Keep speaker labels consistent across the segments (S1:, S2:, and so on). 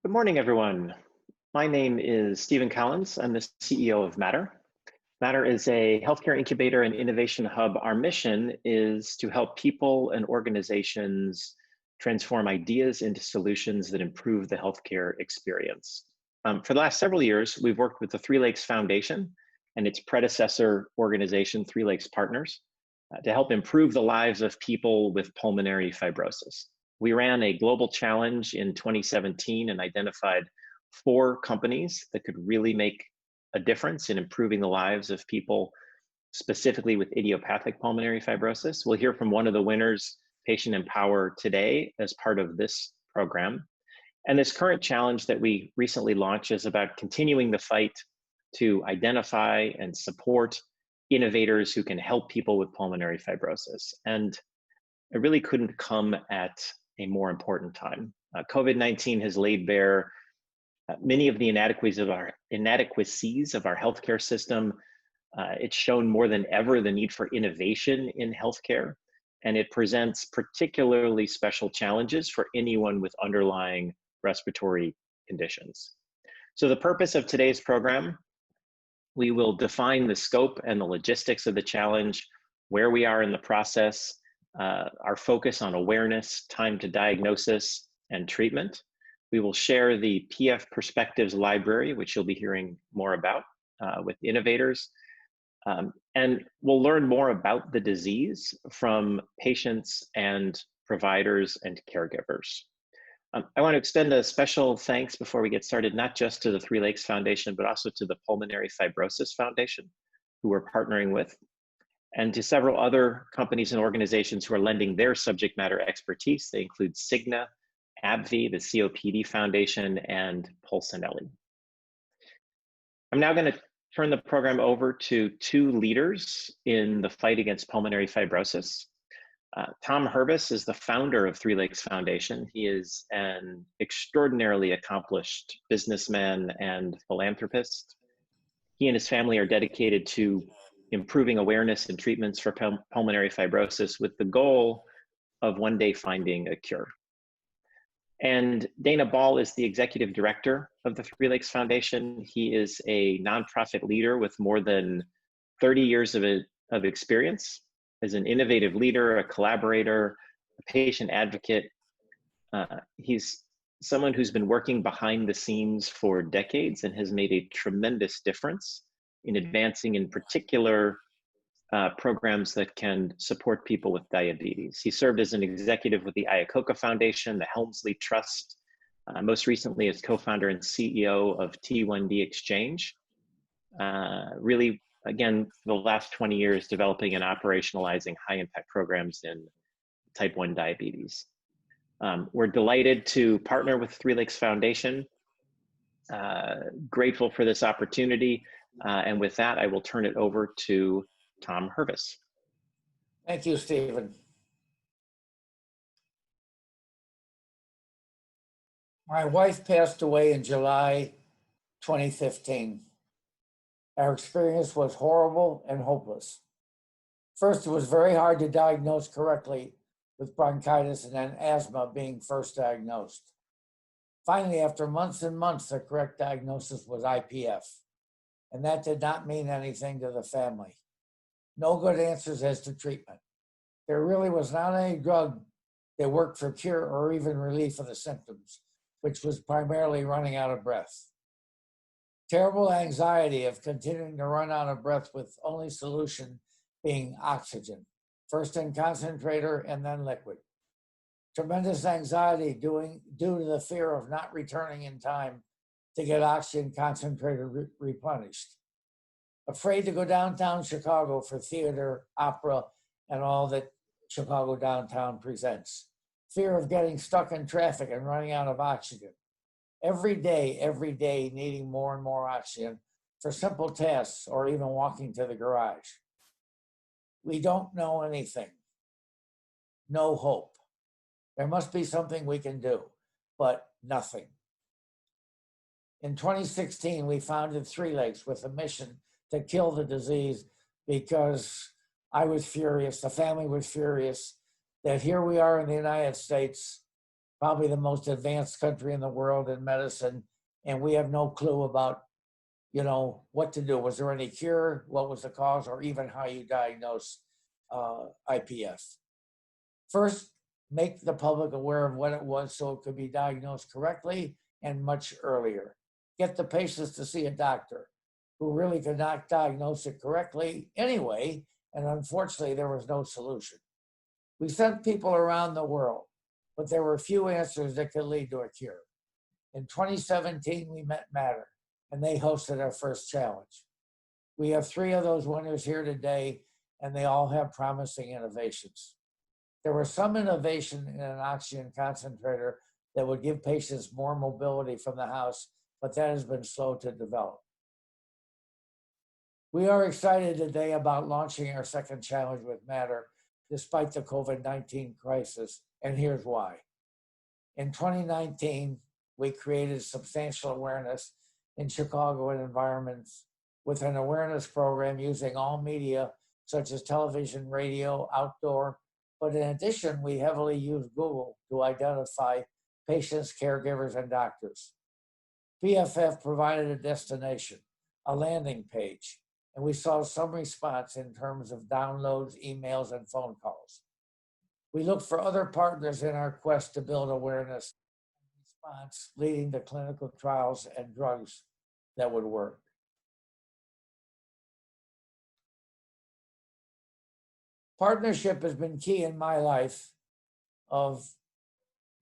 S1: Good morning, everyone. My name is Stephen Collins. I'm the CEO of Matter. Matter is a healthcare incubator and innovation hub. Our mission is to help people and organizations transform ideas into solutions that improve the healthcare experience. For the last several years, we've worked with the Three Lakes Foundation and its predecessor organization, Three Lakes Partners, to help improve the lives of people with pulmonary fibrosis. We ran a global challenge in 2017 and identified 4 companies that could really make a difference in improving the lives of people, specifically with idiopathic pulmonary fibrosis. We'll hear from one of the winners, Patient Empower, today as part of this program. And this current challenge that we recently launched is about continuing the fight to identify and support innovators who can help people with pulmonary fibrosis. And it really couldn't come at a more important time. COVID-19 has laid bare many of the inadequacies of our healthcare system. It's shown more than ever the need for innovation in healthcare, and it presents particularly special challenges for anyone with underlying respiratory conditions. So the purpose of today's program, we will define the scope and the logistics of the challenge, where we are in the process, our focus on awareness, time to diagnosis, and treatment. We will share the PF Perspectives Library, which you'll be hearing more about with innovators. And we'll learn more about the disease from patients and providers and caregivers. I want to extend a special thanks before we get started, not just to the Three Lakes Foundation, but also to the Pulmonary Fibrosis Foundation, who we're partnering with, and to several other companies and organizations who are lending their subject matter expertise. They include Cigna, AbbVie, the COPD Foundation, and Pulmonary. I'm now going to turn the program over to 2 leaders in the fight against pulmonary fibrosis. Tom Hervis is the founder of Three Lakes Foundation. He is an extraordinarily accomplished businessman and philanthropist. He and his family are dedicated to improving awareness and treatments for pulmonary fibrosis with the goal of one day finding a cure. And Dana Ball is the executive director of the Three Lakes Foundation. He is a nonprofit leader with more than 30 years of experience as an innovative leader, a collaborator, a patient advocate. He's someone who's been working behind the scenes for decades and has made a tremendous difference in advancing, in particular, programs that can support people with diabetes. He served as an executive with the Iacocca Foundation, the Helmsley Trust, most recently as co-founder and CEO of T1D Exchange. Really, again, the last 20 years developing and operationalizing high-impact programs in type 1 diabetes. We're delighted to partner with Three Lakes Foundation, grateful for this opportunity, and with that, I will turn it over to Tom Hervis.
S2: Thank you, Stephen. My wife passed away in July 2015. Our experience was horrible and hopeless. First, it was very hard to diagnose correctly, with bronchitis and then asthma being first diagnosed. Finally, after months and months, the correct diagnosis was IPF, and that did not mean anything to the family. No good answers as to treatment. There really was not any drug that worked for cure or even relief of the symptoms, which was primarily running out of breath. Terrible anxiety of continuing to run out of breath with only solution being oxygen, first in concentrator and then liquid. Tremendous anxiety due to the fear of not returning in time to get oxygen concentrator replenished. Afraid to go downtown Chicago for theater, opera, and all that Chicago downtown presents. Fear of getting stuck in traffic and running out of oxygen. Every day needing more and more oxygen for simple tasks or even walking to the garage. We don't know anything. No hope. There must be something we can do, but nothing. In 2016, we founded Three Lakes with a mission to kill the disease because I was furious, the family was furious, that here we are in the United States probably the most advanced country in the world in medicine, and we have no clue about, what to do. Was there any cure? What was the cause? Or even how you diagnose IPF? First, make the public aware of what it was so it could be diagnosed correctly and much earlier. Get the patients to see a doctor who really could not diagnose it correctly anyway, and unfortunately, there was no solution. We sent people around the world, but there were few answers that could lead to a cure. In 2017, we met Matter, and they hosted our first challenge. We have 3 of those winners here today, and they all have promising innovations. There was some innovation in an oxygen concentrator that would give patients more mobility from the house, but that has been slow to develop. We are excited today about launching our second challenge with Matter, despite the COVID-19 crisis, and here's why. In 2019, we created substantial awareness in Chicago and environments with an awareness program using all media, such as television, radio, outdoor. But in addition, we heavily use Google to identify patients, caregivers, and doctors. PFF provided a destination, a landing page, and we saw some response in terms of downloads, emails, and phone calls. We looked for other partners in our quest to build awareness and response, leading to clinical trials and drugs that would work. Partnership has been key in my life of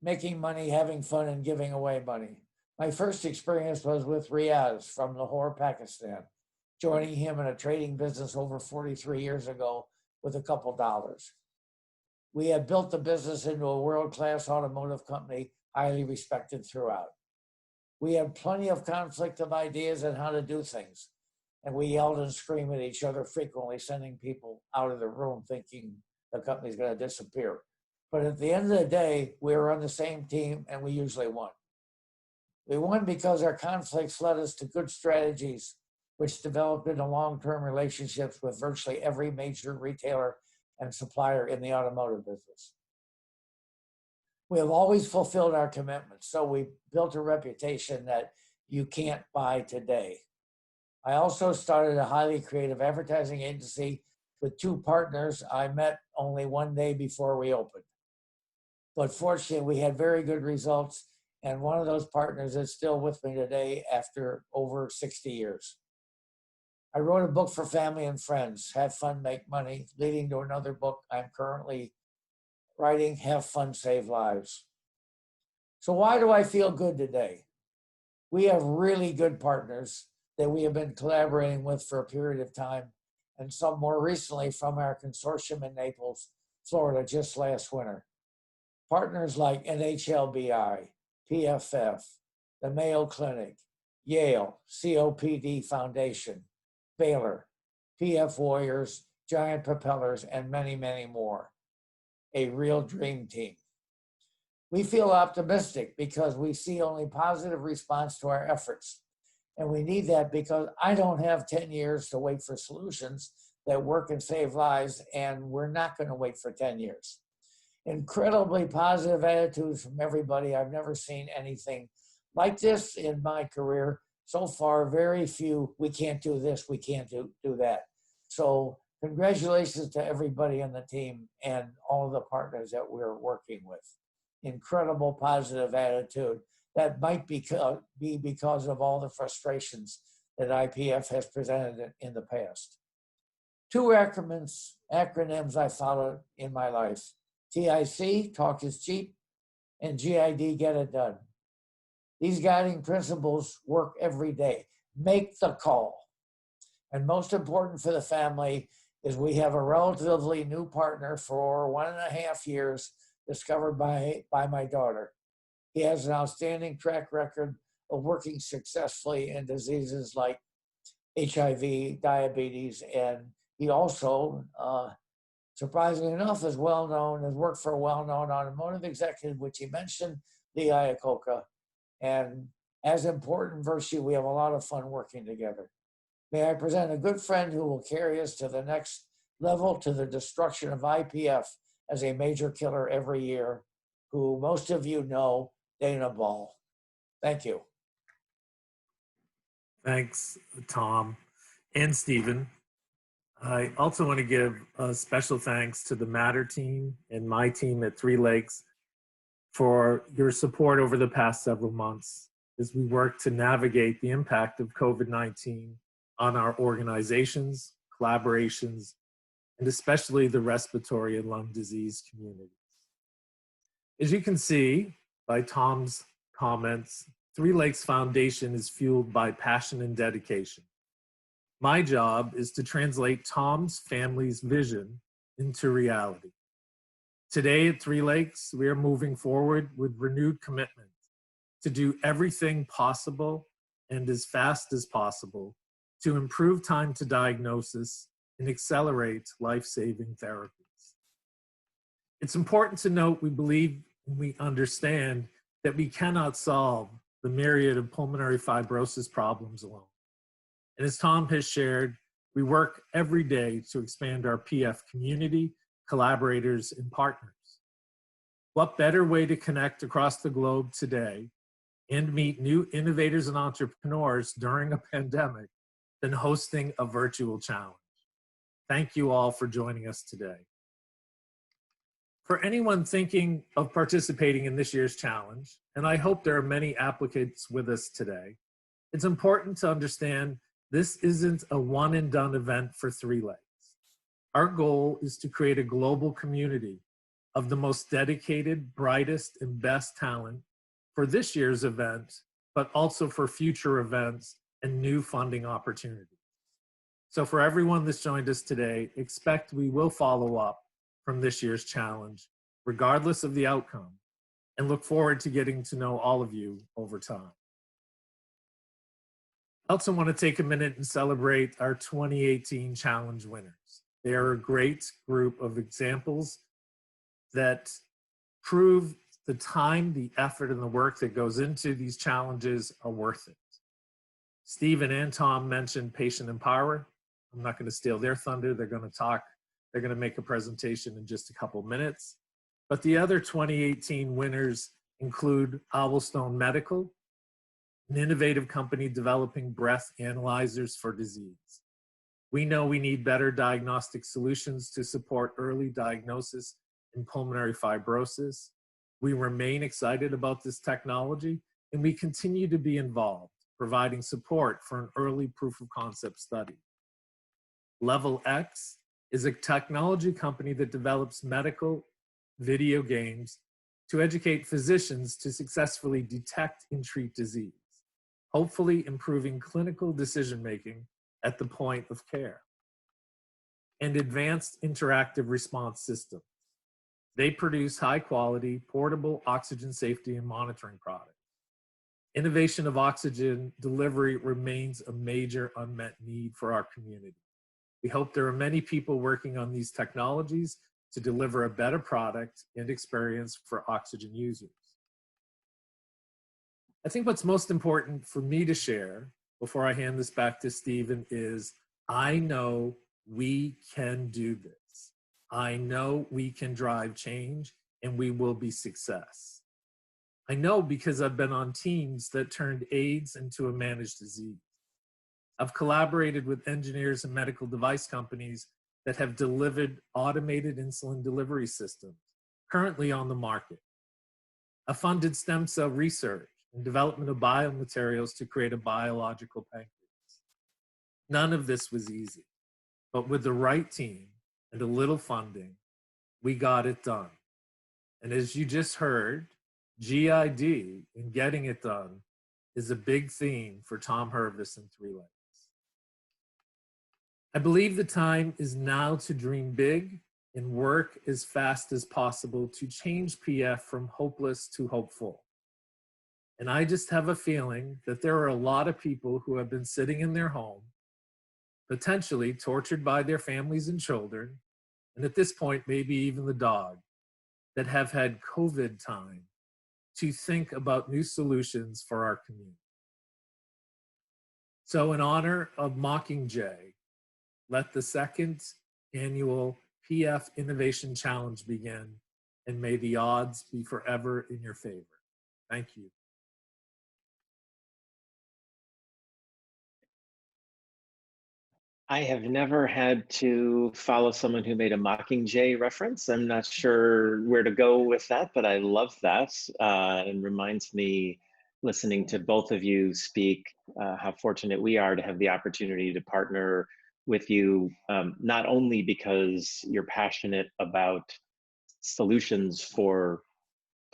S2: making money, having fun, and giving away money. My first experience was with Riaz from Lahore, Pakistan, joining him in a trading business over 43 years ago with a couple dollars. We had built the business into a world-class automotive company, highly respected throughout. We had plenty of conflict of ideas on how to do things, and we yelled and screamed at each other frequently, sending people out of the room thinking the company's going to disappear. But at the end of the day, we were on the same team, and we usually won. We won because our conflicts led us to good strategies, which developed into long-term relationships with virtually every major retailer and supplier in the automotive business. We have always fulfilled our commitments, so we built a reputation that you can't buy today. I also started a highly creative advertising agency with 2 partners I met only one day before we opened. But fortunately, we had very good results, and one of those partners is still with me today after over 60 years. I wrote a book for family and friends, Have Fun, Make Money, leading to another book I'm currently writing, Have Fun, Save Lives. So why do I feel good today? We have really good partners that we have been collaborating with for a period of time, and some more recently from our consortium in Naples, Florida, just last winter. Partners like NHLBI, PFF, the Mayo Clinic, Yale, COPD Foundation, Baylor, PF Warriors, Giant Propellers, and many, many more. A real dream team. We feel optimistic because we see only positive response to our efforts. And we need that because I don't have 10 years to wait for solutions that work and save lives, and we're not going to wait for 10 years. Incredibly positive attitudes from everybody. I've never seen anything like this in my career. So far, very few, we can't do this, we can't do that. So congratulations to everybody on the team and all the partners that we're working with. Incredible positive attitude. That might be because of all the frustrations that IPF has presented in the past. 2 acronyms I followed in my life. TIC, talk is cheap, and GID, get it done. These guiding principles work every day. Make the call. And most important for the family is we have a relatively new partner for 1.5 years, discovered by my daughter. He has an outstanding track record of working successfully in diseases like HIV, diabetes, and he also, surprisingly enough, has worked for a well-known automotive executive, which he mentioned, Lee Iacocca. And as important virtue, we have a lot of fun working together. May I present a good friend who will carry us to the next level, to the destruction of IPF as a major killer every year. who most of you know, Dana Ball. Thank you.
S3: Thanks, Tom and Stephen. I also want to give a special thanks to the Matter team and my team at Three Lakes for your support over the past several months as we work to navigate the impact of COVID-19 on our organizations, collaborations, and especially the respiratory and lung disease communities. As you can see by Tom's comments, Three Lakes Foundation is fueled by passion and dedication. My job is to translate Tom's family's vision into reality. Today at Three Lakes, we are moving forward with renewed commitment to do everything possible and as fast as possible to improve time to diagnosis and accelerate life-saving therapies. It's important to note we believe and we understand that we cannot solve the myriad of pulmonary fibrosis problems alone. And as Tom has shared, we work every day to expand our PF community, collaborators, and partners. What better way to connect across the globe today and meet new innovators and entrepreneurs during a pandemic than hosting a virtual challenge? Thank you all for joining us today. For anyone thinking of participating in this year's challenge, and I hope there are many applicants with us today, it's important to understand this isn't a one and done event for Three Lakes. Our goal is to create a global community of the most dedicated, brightest, and best talent for this year's event, but also for future events and new funding opportunities. So for everyone that's joined us today, expect we will follow up from this year's challenge, regardless of the outcome, and look forward to getting to know all of you over time. I also want to take a minute and celebrate our 2018 challenge winners. They are a great group of examples that prove the time, the effort, and the work that goes into these challenges are worth it. Stephen and Tom mentioned Patient Empower. I'm not going to steal their thunder. They're going to talk. They're going to make a presentation in just a couple minutes. But the other 2018 winners include Owlstone Medical, an innovative company developing breath analyzers for disease. We know we need better diagnostic solutions to support early diagnosis in pulmonary fibrosis. We remain excited about this technology, and we continue to be involved, providing support for an early proof of concept study. Level X is a technology company that develops medical video games to educate physicians to successfully detect and treat disease, hopefully improving clinical decision-making at the point of care. And Advanced Interactive Response Systems. They produce high-quality, portable oxygen safety and monitoring products. Innovation of oxygen delivery remains a major unmet need for our community. We hope there are many people working on these technologies to deliver a better product and experience for oxygen users. I think what's most important for me to share before I hand this back to Stephen is I know we can do this. I know we can drive change and we will be success. I know because I've been on teams that turned AIDS into a managed disease. I've collaborated with engineers and medical device companies that have delivered automated insulin delivery systems currently on the market. I funded stem cell research and development of biomaterials to create a biological pancreas. None of this was easy, but with the right team and a little funding, we got it done. And as you just heard, GID in getting it done is a big theme for Tom Hervis and Three Lakes. I believe the time is now to dream big and work as fast as possible to change PF from hopeless to hopeful. And I just have a feeling that there are a lot of people who have been sitting in their home, potentially tortured by their families and children, and at this point, maybe even the dog, that have had COVID time to think about new solutions for our community. So in honor of Mockingjay, let the second annual PF Innovation Challenge begin and may the odds be forever in your favor. Thank you.
S1: I have never had to follow someone who made a Mockingjay reference. I'm not sure where to go with that, but I love that. And reminds me, listening to both of you speak, how fortunate we are to have the opportunity to partner with you, not only because you're passionate about solutions for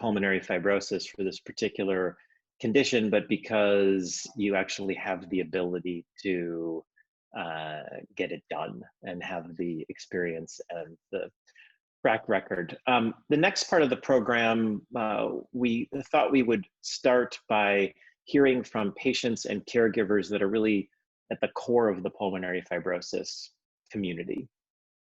S1: pulmonary fibrosis for this particular condition, but because you actually have the ability to get it done and have the experience and the track record. The next part of the program, we thought we would start by hearing from patients and caregivers that are really at the core of the pulmonary fibrosis community.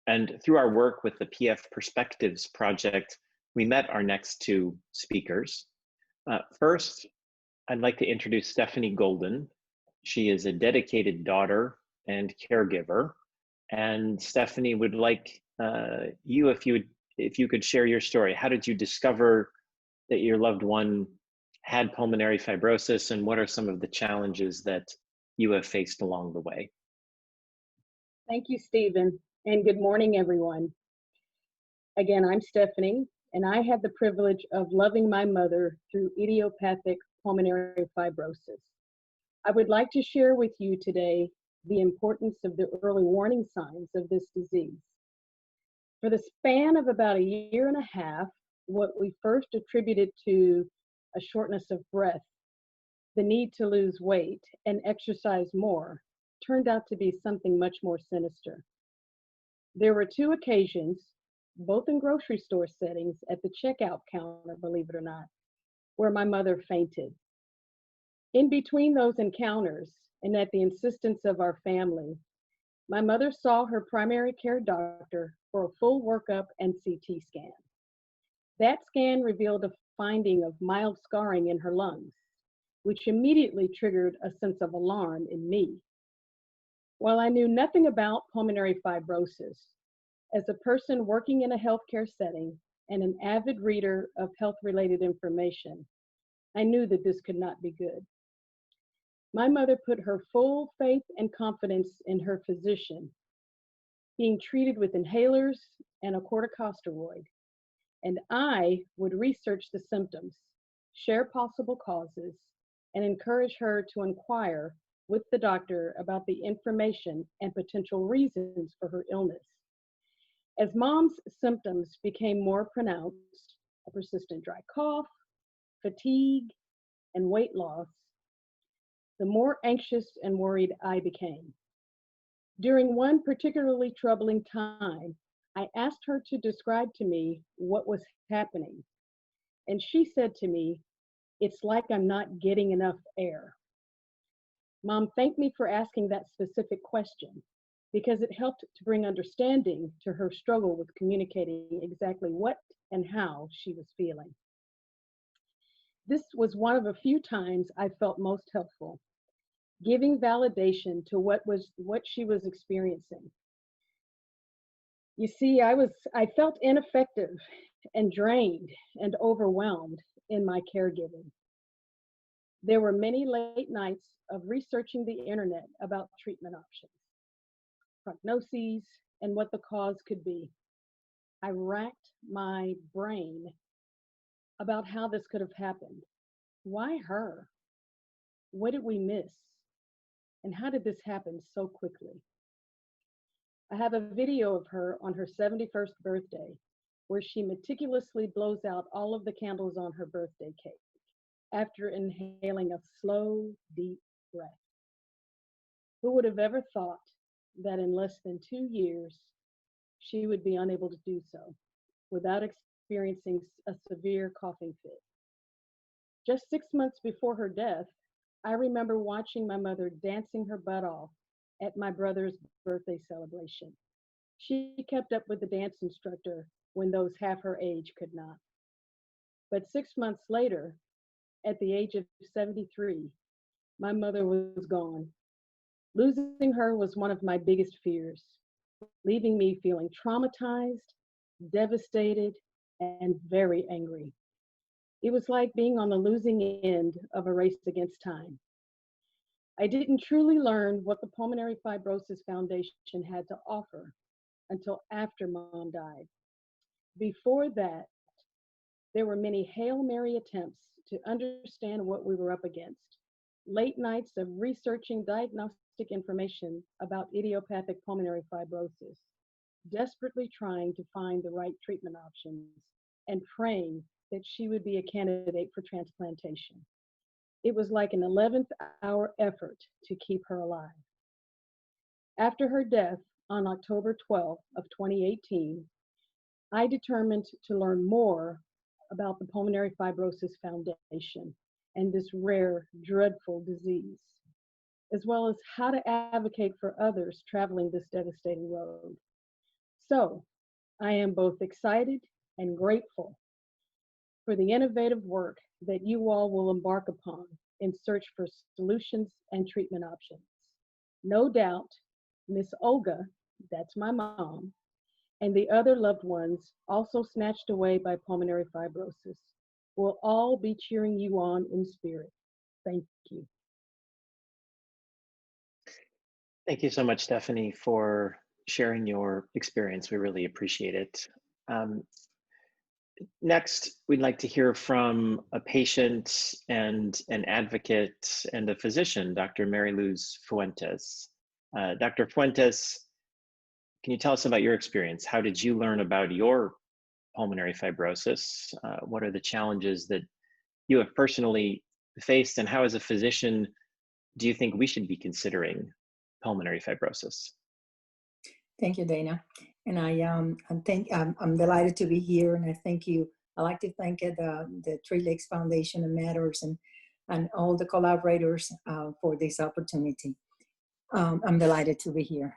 S1: And through our work with the PF Perspectives Project, we met our next two speakers. First, I'd like to introduce Stephanie Golden. She is a dedicated daughter and caregiver. And Stephanie would like you, if you could share your story. How did you discover that your loved one had pulmonary fibrosis, and what are some of the challenges that you have faced along the way?
S4: Thank you, Stephen, and good morning, everyone. Again, I'm Stephanie, and I had the privilege of loving my mother through idiopathic pulmonary fibrosis. I would like to share with you today the importance of the early warning signs of this disease. For the span of about a year and a half, what we first attributed to a shortness of breath, the need to lose weight and exercise more, turned out to be something much more sinister. There were two occasions, both in grocery store settings at the checkout counter, believe it or not, where my mother fainted. In between those encounters, and at the insistence of our family, my mother saw her primary care doctor for a full workup and CT scan. That scan revealed a finding of mild scarring in her lungs, which immediately triggered a sense of alarm in me. While I knew nothing about pulmonary fibrosis, as a person working in a healthcare setting and an avid reader of health-related information, I knew that this could not be good. My mother put her full faith and confidence in her physician, being treated with inhalers and a corticosteroid, and I would research the symptoms, share possible causes, and encourage her to inquire with the doctor about the information and potential reasons for her illness. As Mom's symptoms became more pronounced, a persistent dry cough, fatigue, and weight loss, the more anxious and worried I became. During one particularly troubling time, I asked her to describe to me what was happening. And she said to me, "It's like I'm not getting enough air." Mom thanked me for asking that specific question because it helped to bring understanding to her struggle with communicating exactly what and how she was feeling. This was one of a few times I felt most helpful, giving validation to what she was experiencing. You see, I felt ineffective and drained and overwhelmed in my caregiving. There were many late nights of researching the internet about treatment options, prognoses, and what the cause could be. I racked my brain about how this could have happened. Why her? What did we miss? And how did this happen so quickly? I have a video of her on her 71st birthday where she meticulously blows out all of the candles on her birthday cake after inhaling a slow, deep breath. Who would have ever thought that in less than 2 years, she would be unable to do so without experiencing a severe coughing fit? Just 6 months before her death, I remember watching my mother dancing her butt off at my brother's birthday celebration. She kept up with the dance instructor when those half her age could not. But 6 months later, at the age of 73, my mother was gone. Losing her was one of my biggest fears, leaving me feeling traumatized, devastated, and very angry. It was like being on the losing end of a race against time. I didn't truly learn what the Pulmonary Fibrosis Foundation had to offer until after Mom died. Before that, there were many Hail Mary attempts to understand what we were up against. Late nights of researching diagnostic information about idiopathic pulmonary fibrosis, desperately trying to find the right treatment options, and praying that she would be a candidate for transplantation. It was like an 11th hour effort to keep her alive. After her death on October 12th of 2018, I determined to learn more about the Pulmonary Fibrosis Foundation and this rare, dreadful disease, as well as how to advocate for others traveling this devastating road. So, I am both excited and grateful for the innovative work that you all will embark upon in search for solutions and treatment options. No doubt, Miss Olga, that's my mom, and the other loved ones also snatched away by pulmonary fibrosis will all be cheering you on in spirit. Thank you.
S1: Thank you so much, Stephanie, for sharing your experience. We really appreciate it. Next, we'd like to hear from a patient and an advocate and a physician, Dr. Mary Luz Fuentes. Dr. Fuentes, can you tell us about your experience? How did you learn about your pulmonary fibrosis? What are the challenges that you have personally faced, and how, as a physician, do you think we should be considering pulmonary fibrosis?
S5: Thank you, Dana. And I'm delighted to be here, and I thank you. I'd like to thank the Three Lakes Foundation and Matters and all the collaborators for this opportunity. I'm delighted to be here.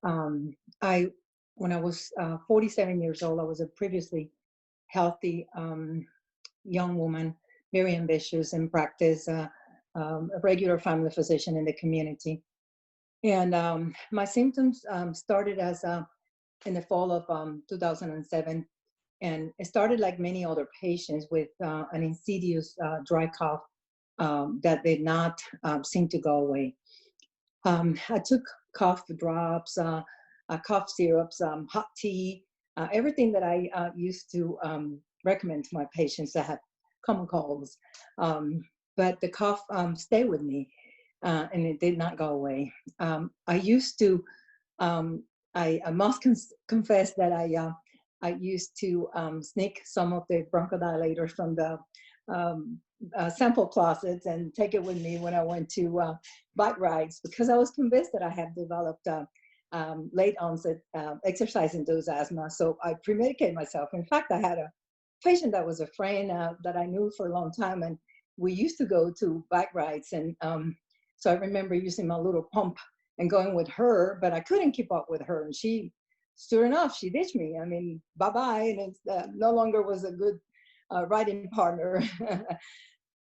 S5: When I was 47 years old, I was a previously healthy young woman, very ambitious in practice, a regular family physician in the community. And my symptoms started as in the fall of 2007, and it started like many other patients with an insidious dry cough that did not seem to go away. I took cough drops, cough syrups, hot tea, everything that I used to recommend to my patients that had common colds. But the cough stayed with me, and it did not go away. I used to, I must confess that I used to sneak some of the bronchodilators from the sample closets and take it with me when I went to bike rides, because I was convinced that I had developed late onset exercise-induced asthma. So I pre-medicated myself. In fact, I had a patient that was a friend that I knew for a long time, and we used to go to bike rides. And so I remember using my little pump and going with her, but I couldn't keep up with her. And she, sure enough, she ditched me. I mean, bye-bye, and it no longer was a good riding partner.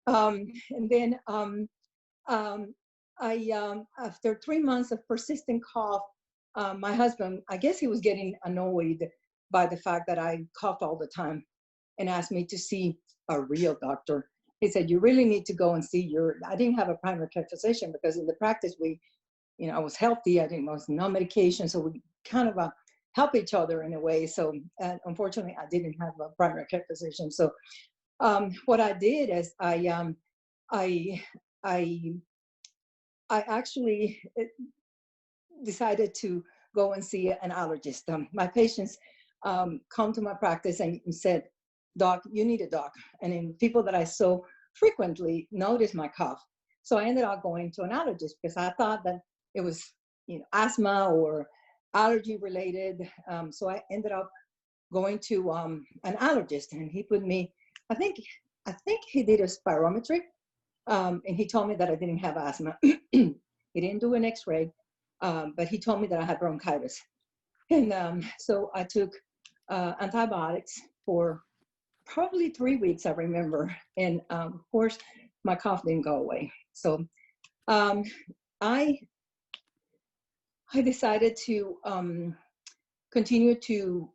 S5: And then after 3 months of persistent cough, my husband, I guess he was getting annoyed by the fact that I coughed all the time, and asked me to see a real doctor. He said, you really need to go and see I didn't have a primary care physician, because in the practice I was healthy, I was no medication, so we kind of help each other in a way. So unfortunately, I didn't have a primary care physician. So what I did is I actually decided to go and see an allergist. My patients come to my practice and said, Doc, you need a doc. And then people that I saw frequently noticed my cough. So I ended up going to an allergist, because I thought that it was asthma or allergy related. So I ended up going to an allergist, and he put me, I think he did a spirometry, and he told me that I didn't have asthma. He didn't do an x-ray, but he told me that I had bronchitis. And so I took antibiotics for probably 3 weeks, I remember. And of course, my cough didn't go away. So I decided to continue to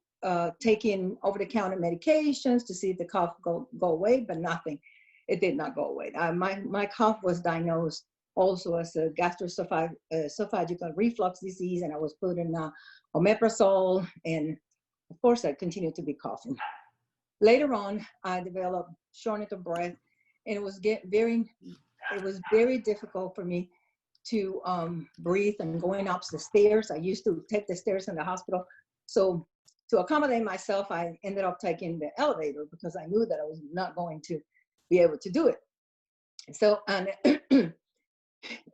S5: taking over-the-counter medications to see if the cough go away, but nothing. It did not go away. My cough was diagnosed also as a gastroesophageal reflux disease, and I was put in omeprazole, and of course I continued to be coughing. Later on, I developed shortness of breath, and it was very difficult for me to breathe and going up the stairs. I used to take the stairs in the hospital. So to accommodate myself, I ended up taking the elevator because I knew that I was not going to be able to do it. So, and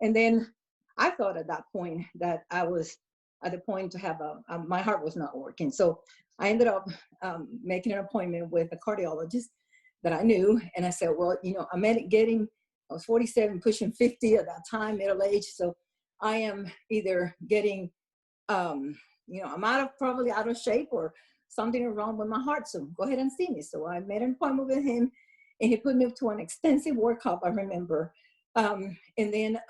S5: then I thought at that point that I was at the point to have my heart was not working. So I ended up making an appointment with a cardiologist that I knew. And I said, well, you know, I was 47, pushing 50 at that time, middle age. So I am either getting, you know, I'm probably out of shape or something is wrong with my heart. So go ahead and see me. So I made an appointment with him, and he put me to an extensive workup, I remember. And then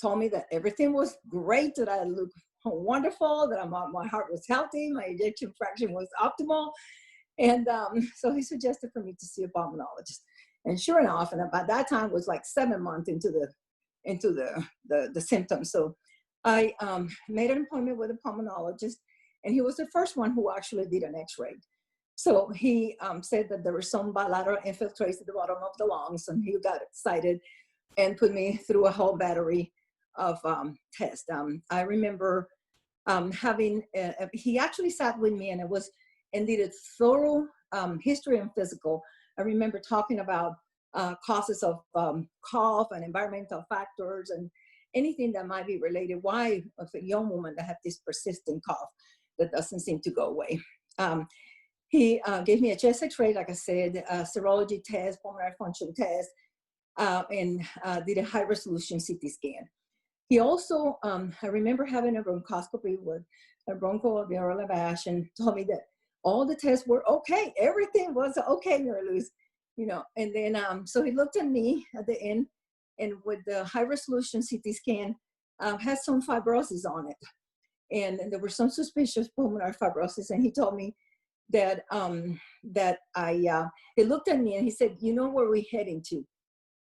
S5: told me that everything was great, that I looked wonderful, that my heart was healthy, my ejection fraction was optimal. And so he suggested for me to see a pulmonologist. And sure enough, and by that time was like 7 months into the symptoms. So I made an appointment with a pulmonologist, and he was the first one who actually did an x-ray. So he said that there was some bilateral infiltrates at the bottom of the lungs, and he got excited and put me through a whole battery of tests. I remember having, he actually sat with me, and did a thorough history and physical. I remember talking about causes of cough and environmental factors and anything that might be related. Why of a young woman that had this persistent cough that doesn't seem to go away. He gave me a chest x-ray, like I said, a serology test, pulmonary function test, and did a high resolution CT scan. He also, I remember having a bronchoscopy with a bronchoalveolar lavage, and told me that all the tests were okay. Everything was okay, Mary Louise, you know. And then, so he looked at me at the end, and with the high resolution CT scan, had some fibrosis on it. And there were some suspicious pulmonary fibrosis. And he told me that, he looked at me and he said, you know where we're heading to?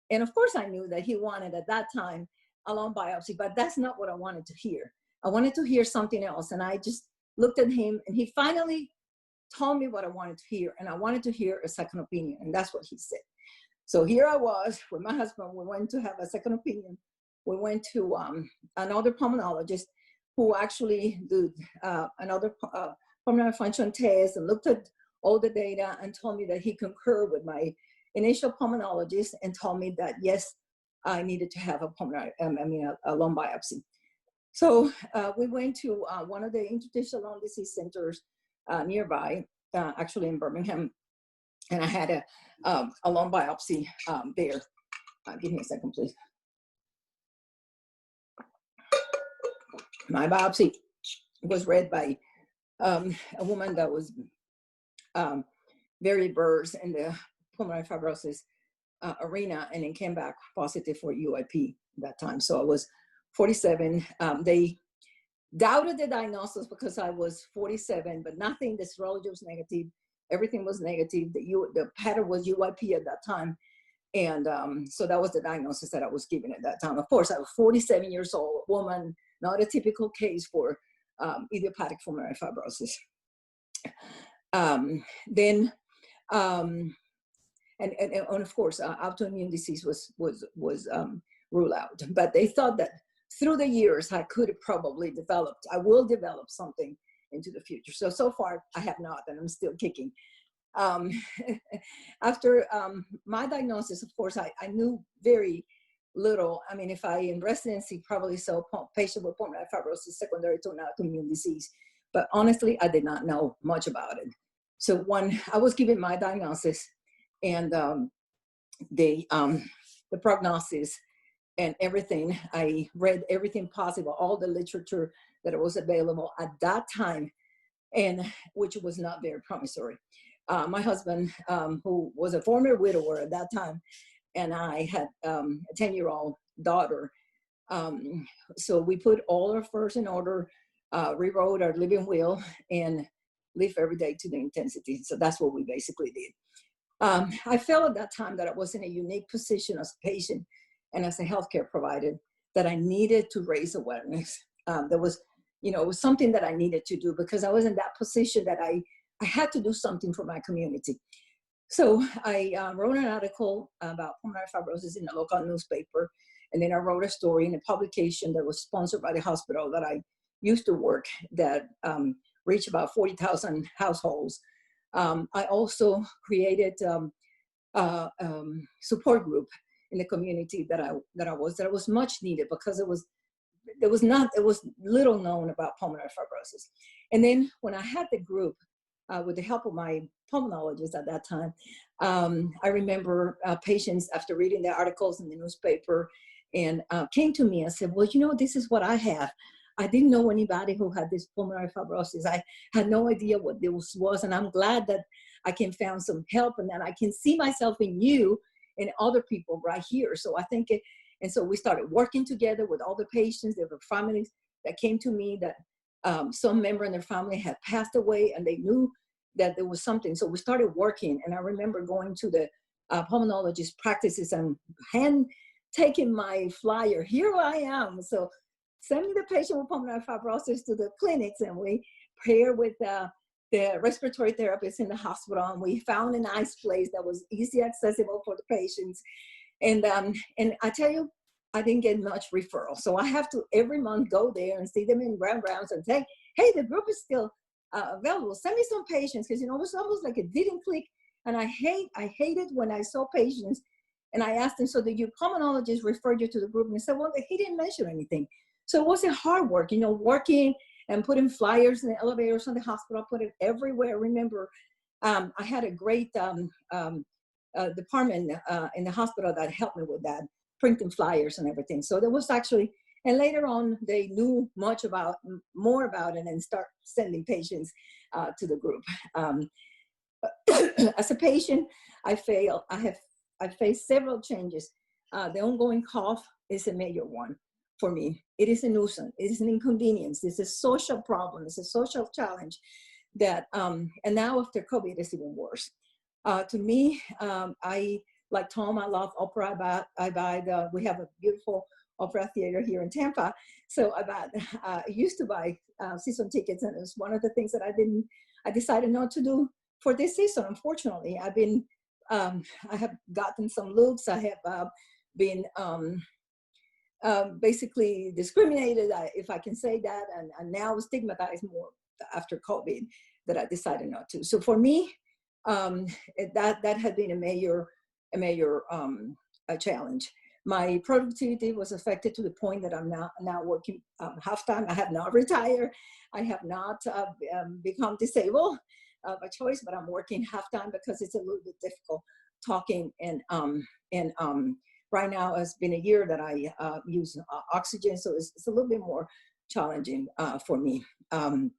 S5: And of course I knew that he wanted at that time a lung biopsy, but that's not what I wanted to hear. I wanted to hear something else. And I just looked at him, and he finally told me what I wanted to hear. And I wanted to hear a second opinion. And that's what he said. So here I was with my husband. We went to have a second opinion. We went to another pulmonologist who actually did another pulmonary function test and looked at all the data and told me that he concurred with my initial pulmonologist and told me that, yes, I needed to have a lung biopsy. So we went to one of the interstitial lung disease centers nearby, actually in Birmingham, and I had a lung biopsy there. Give me a second, please. My biopsy was read by a woman that was very versed in the pulmonary fibrosis arena, and it came back positive for UIP that time. So I was 47. They doubted the diagnosis because I was 47, but nothing. The serology was negative. Everything was negative. The pattern was UIP at that time. And so that was the diagnosis that I was given at that time. Of course, I was 47 years old, woman, not a typical case for idiopathic pulmonary fibrosis. And of course, autoimmune disease was ruled out. But they thought that through the years, I will develop something into the future. So far, I have not, and I'm still kicking. After my diagnosis, of course, I knew very little. I mean, if I in residency probably saw patient with pulmonary fibrosis secondary to an autoimmune disease, but honestly, I did not know much about it. So when I was given my diagnosis and the prognosis and everything, I read everything possible, all the literature that was available at that time, and which was not very promissory. My husband, who was a former widower at that time, and I had a 10-year-old daughter. So we put all our affairs in order, rewrote our living will, and
S6: live every day to the intensity. So that's what we basically did. I felt at that time that I was in a unique position as a patient and as a healthcare provider, that I needed to raise awareness. There was, you know, it was something that I needed to do because I was in that position that I had to do something for my community. So I wrote an article about pulmonary fibrosis in a local newspaper. And then I wrote a story in a publication that was sponsored by the hospital that I used to work, that reached about 40,000 households. I also created a support group in the community that was much needed, because it was little known about pulmonary fibrosis. And then when I had the group, with the help of my pulmonologist at that time, I remember patients, after reading the articles in the newspaper, and came to me and said, well, you know, this is what I have. I didn't know anybody who had this pulmonary fibrosis. I had no idea what this was. And I'm glad that I can find some help, and that I can see myself in you and other people right here. So I think and so we started working together with all the patients. There were families that came to me that some member in their family had passed away, and they knew that there was something. So we started working. And I remember going to the pulmonologist practices and taking my flyer. Here I am. So send me the patient with pulmonary fibrosis to the clinics, and we pair with the respiratory therapists in the hospital. And we found a nice place that was easy accessible for the patients. And I tell you, I didn't get much referral. So I have to every month go there and see them in rounds and say, hey, the group is still available. Send me some patients, because, you know, it was almost like it didn't click. And I hated when I saw patients and I asked them, so did your pulmonologist refer you to the group? And they said, well, he didn't mention anything. So it wasn't hard work, you know, working and putting flyers in the elevators in the hospital, put it everywhere. Remember, I had a great department in the hospital that helped me with that, printing flyers and everything. So there was actually, and later on, they knew more about it and start sending patients to the group. As a patient, I faced several changes. The ongoing cough is a major one for me. It is a nuisance. It is an inconvenience. It's a social problem. It's a social challenge that, and now after COVID, it's even worse. To me, like Tom, I love opera. We have a beautiful opera theater here in Tampa. So I used to buy season tickets, and it was one of the things that I decided not to do for this season. Unfortunately, I have gotten some looks. I have been basically discriminated, if I can say that, and now stigmatized more after COVID, that I decided not to. So for me, that had been a major challenge. My productivity was affected to the point that I'm now working half-time. I have not retired. I have not become disabled by choice, but I'm working half-time because it's a little bit difficult talking. And right now it's been a year that I use oxygen, so it's a little bit more challenging for me. I'm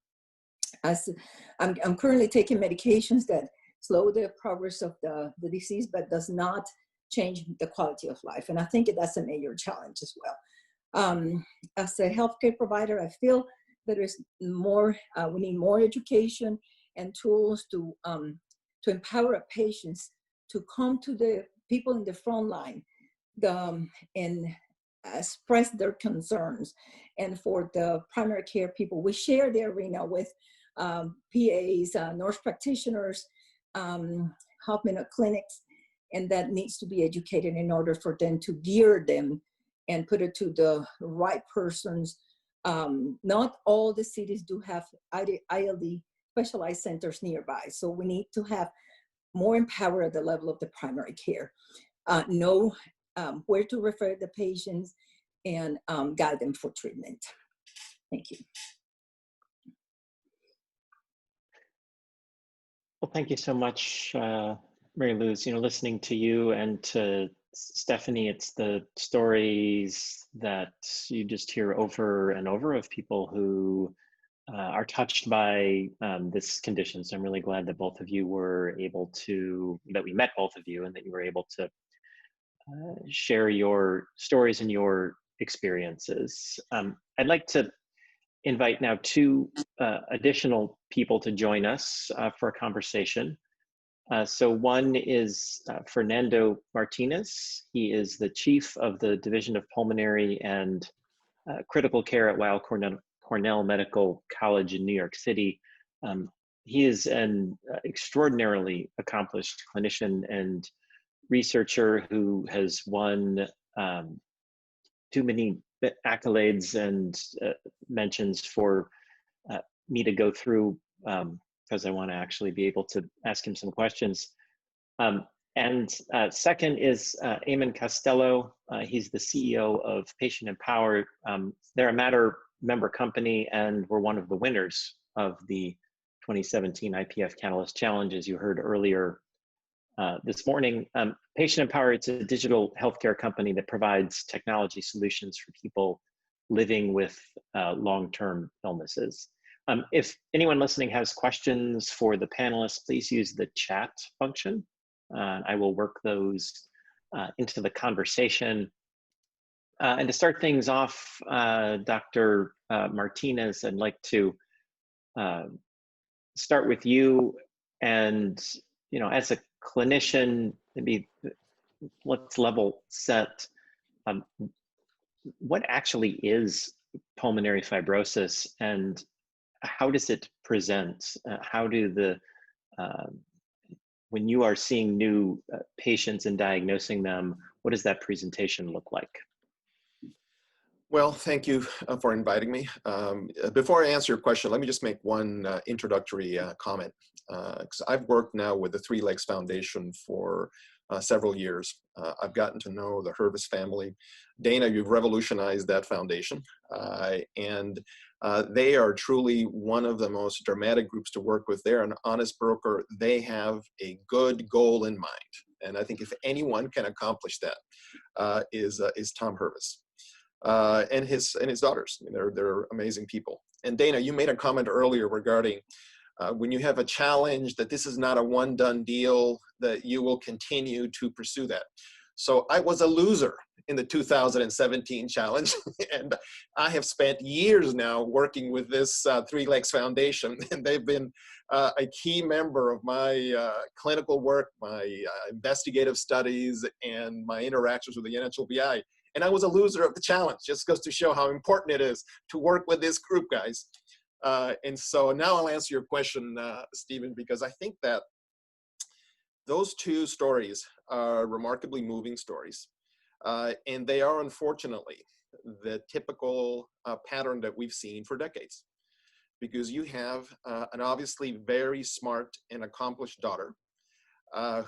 S6: currently taking medications that slow the progress of the disease, but does not change the quality of life. And I think that's a major challenge as well. As a healthcare provider, I feel that there's more, we need more education and tools to empower our patients to come to the people in the front line and express their concerns. And for the primary care people, we share the arena with PAs, nurse practitioners, health mental clinics, and that needs to be educated in order for them to gear them and put it to the right persons. Not all the cities do have ILD specialized centers nearby, so we need to have more empower at the level of the primary care, know where to refer the patients, and guide them for treatment. Thank you.
S1: Well, thank you so much, Mary Luz. You know, listening to you and to Stephanie, it's the stories that you just hear over and over of people who are touched by this condition. So I'm really glad that both of you were able to, that we met both of you, and that you were able to share your stories and your experiences. I'd like to invite now two additional people to join us for a conversation. So one is Fernando Martinez. He is the chief of the Division of Pulmonary and Critical Care at Weill Cornell Medical College in New York City. He is an extraordinarily accomplished clinician and researcher who has won too many accolades and mentions for me to go through, because I want to actually be able to ask him some questions. And second is Eamon Costello. He's the CEO of Patient Empower. They're a Matter member company, and we're one of the winners of the 2017 IPF Catalyst Challenge, as you heard earlier this morning. Patient Empower, it's a digital healthcare company that provides technology solutions for people living with long-term illnesses. If anyone listening has questions for the panelists, please use the chat function. I will work those into the conversation. And to start things off, Dr. Martinez, I'd like to start with you. And, you know, as a clinician, maybe let's level set. What actually is pulmonary fibrosis, and how does it present? How do the, when you are seeing new patients and diagnosing them, what does that presentation look like?
S7: Well, thank you for inviting me. Before I answer your question, let me just make one introductory comment. Because I've worked now with the Three Lakes Foundation for several years. I've gotten to know the Hervis family. Dana, you've revolutionized that foundation. And they are truly one of the most dramatic groups to work with. They're an honest broker. They have a good goal in mind. And I think if anyone can accomplish that, is Tom Hervis. And his daughters. I mean, they're amazing people. And Dana, you made a comment earlier regarding when you have a challenge, that this is not a one done deal, that you will continue to pursue that. So I was a loser in the 2017 challenge, and I have spent years now working with this Three Lakes Foundation, and they've been a key member of my clinical work, my investigative studies, and my interactions with the NHLBI. And I was a loser of the challenge. Just goes to show how important it is to work with this group, guys. And so now I'll answer your question, Stephen, because I think that those two stories are remarkably moving stories. And they are, unfortunately, the typical pattern that we've seen for decades. Because you have an obviously very smart and accomplished daughter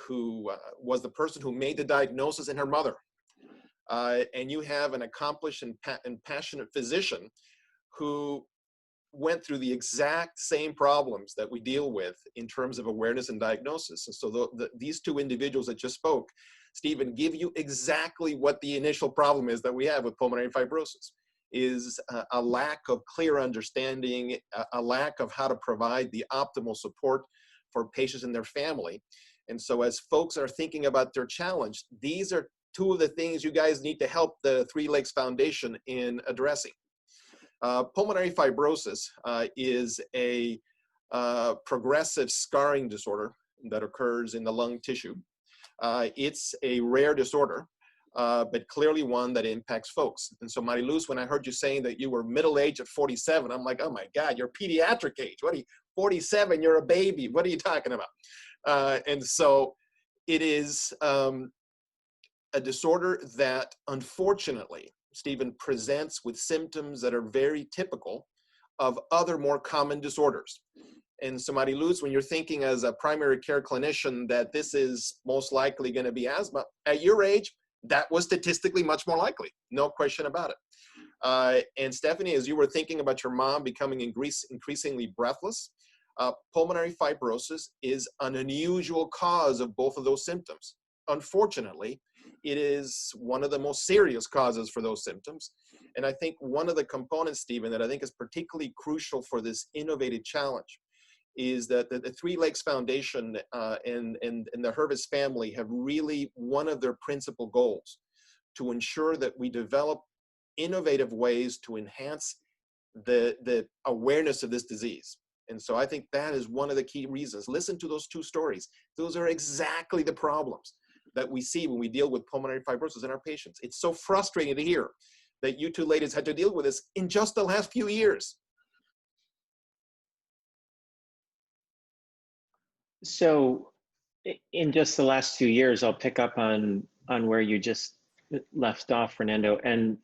S7: who was the person who made the diagnosis, and her mother. And you have an accomplished and passionate physician who went through the exact same problems that we deal with in terms of awareness and diagnosis. And so these two individuals that just spoke, Stephen, give you exactly what the initial problem is that we have with pulmonary fibrosis, is a lack of clear understanding, a lack of how to provide the optimal support for patients and their family. And so as folks are thinking about their challenge, these are two of the things you guys need to help the Three Lakes Foundation in addressing. Pulmonary fibrosis is a progressive scarring disorder that occurs in the lung tissue. It's a rare disorder, but clearly one that impacts folks. And so, Mariluz, when I heard you saying that you were middle-aged at 47, I'm like, oh my God, you're pediatric age. What are you, 47, you're a baby. What are you talking about? And so it is a disorder that, unfortunately, Stephen, presents with symptoms that are very typical of other more common disorders. And so, Mariluz, when you're thinking as a primary care clinician that this is most likely going to be asthma, at your age, that was statistically much more likely, no question about it. And Stephanie, as you were thinking about your mom becoming increasingly breathless, pulmonary fibrosis is an unusual cause of both of those symptoms. Unfortunately, it is one of the most serious causes for those symptoms. And I think one of the components, Stephen, that I think is particularly crucial for this innovative challenge is that the Three Lakes Foundation and the Hervis family have really one of their principal goals to ensure that we develop innovative ways to enhance the awareness of this disease. And so I think that is one of the key reasons. Listen to those two stories. Those are exactly the problems that we see when we deal with pulmonary fibrosis in our patients. It's so frustrating to hear that you two ladies had to deal with this in just the last few years.
S1: So in just the last 2 years, I'll pick up on where you just left off, Fernando. And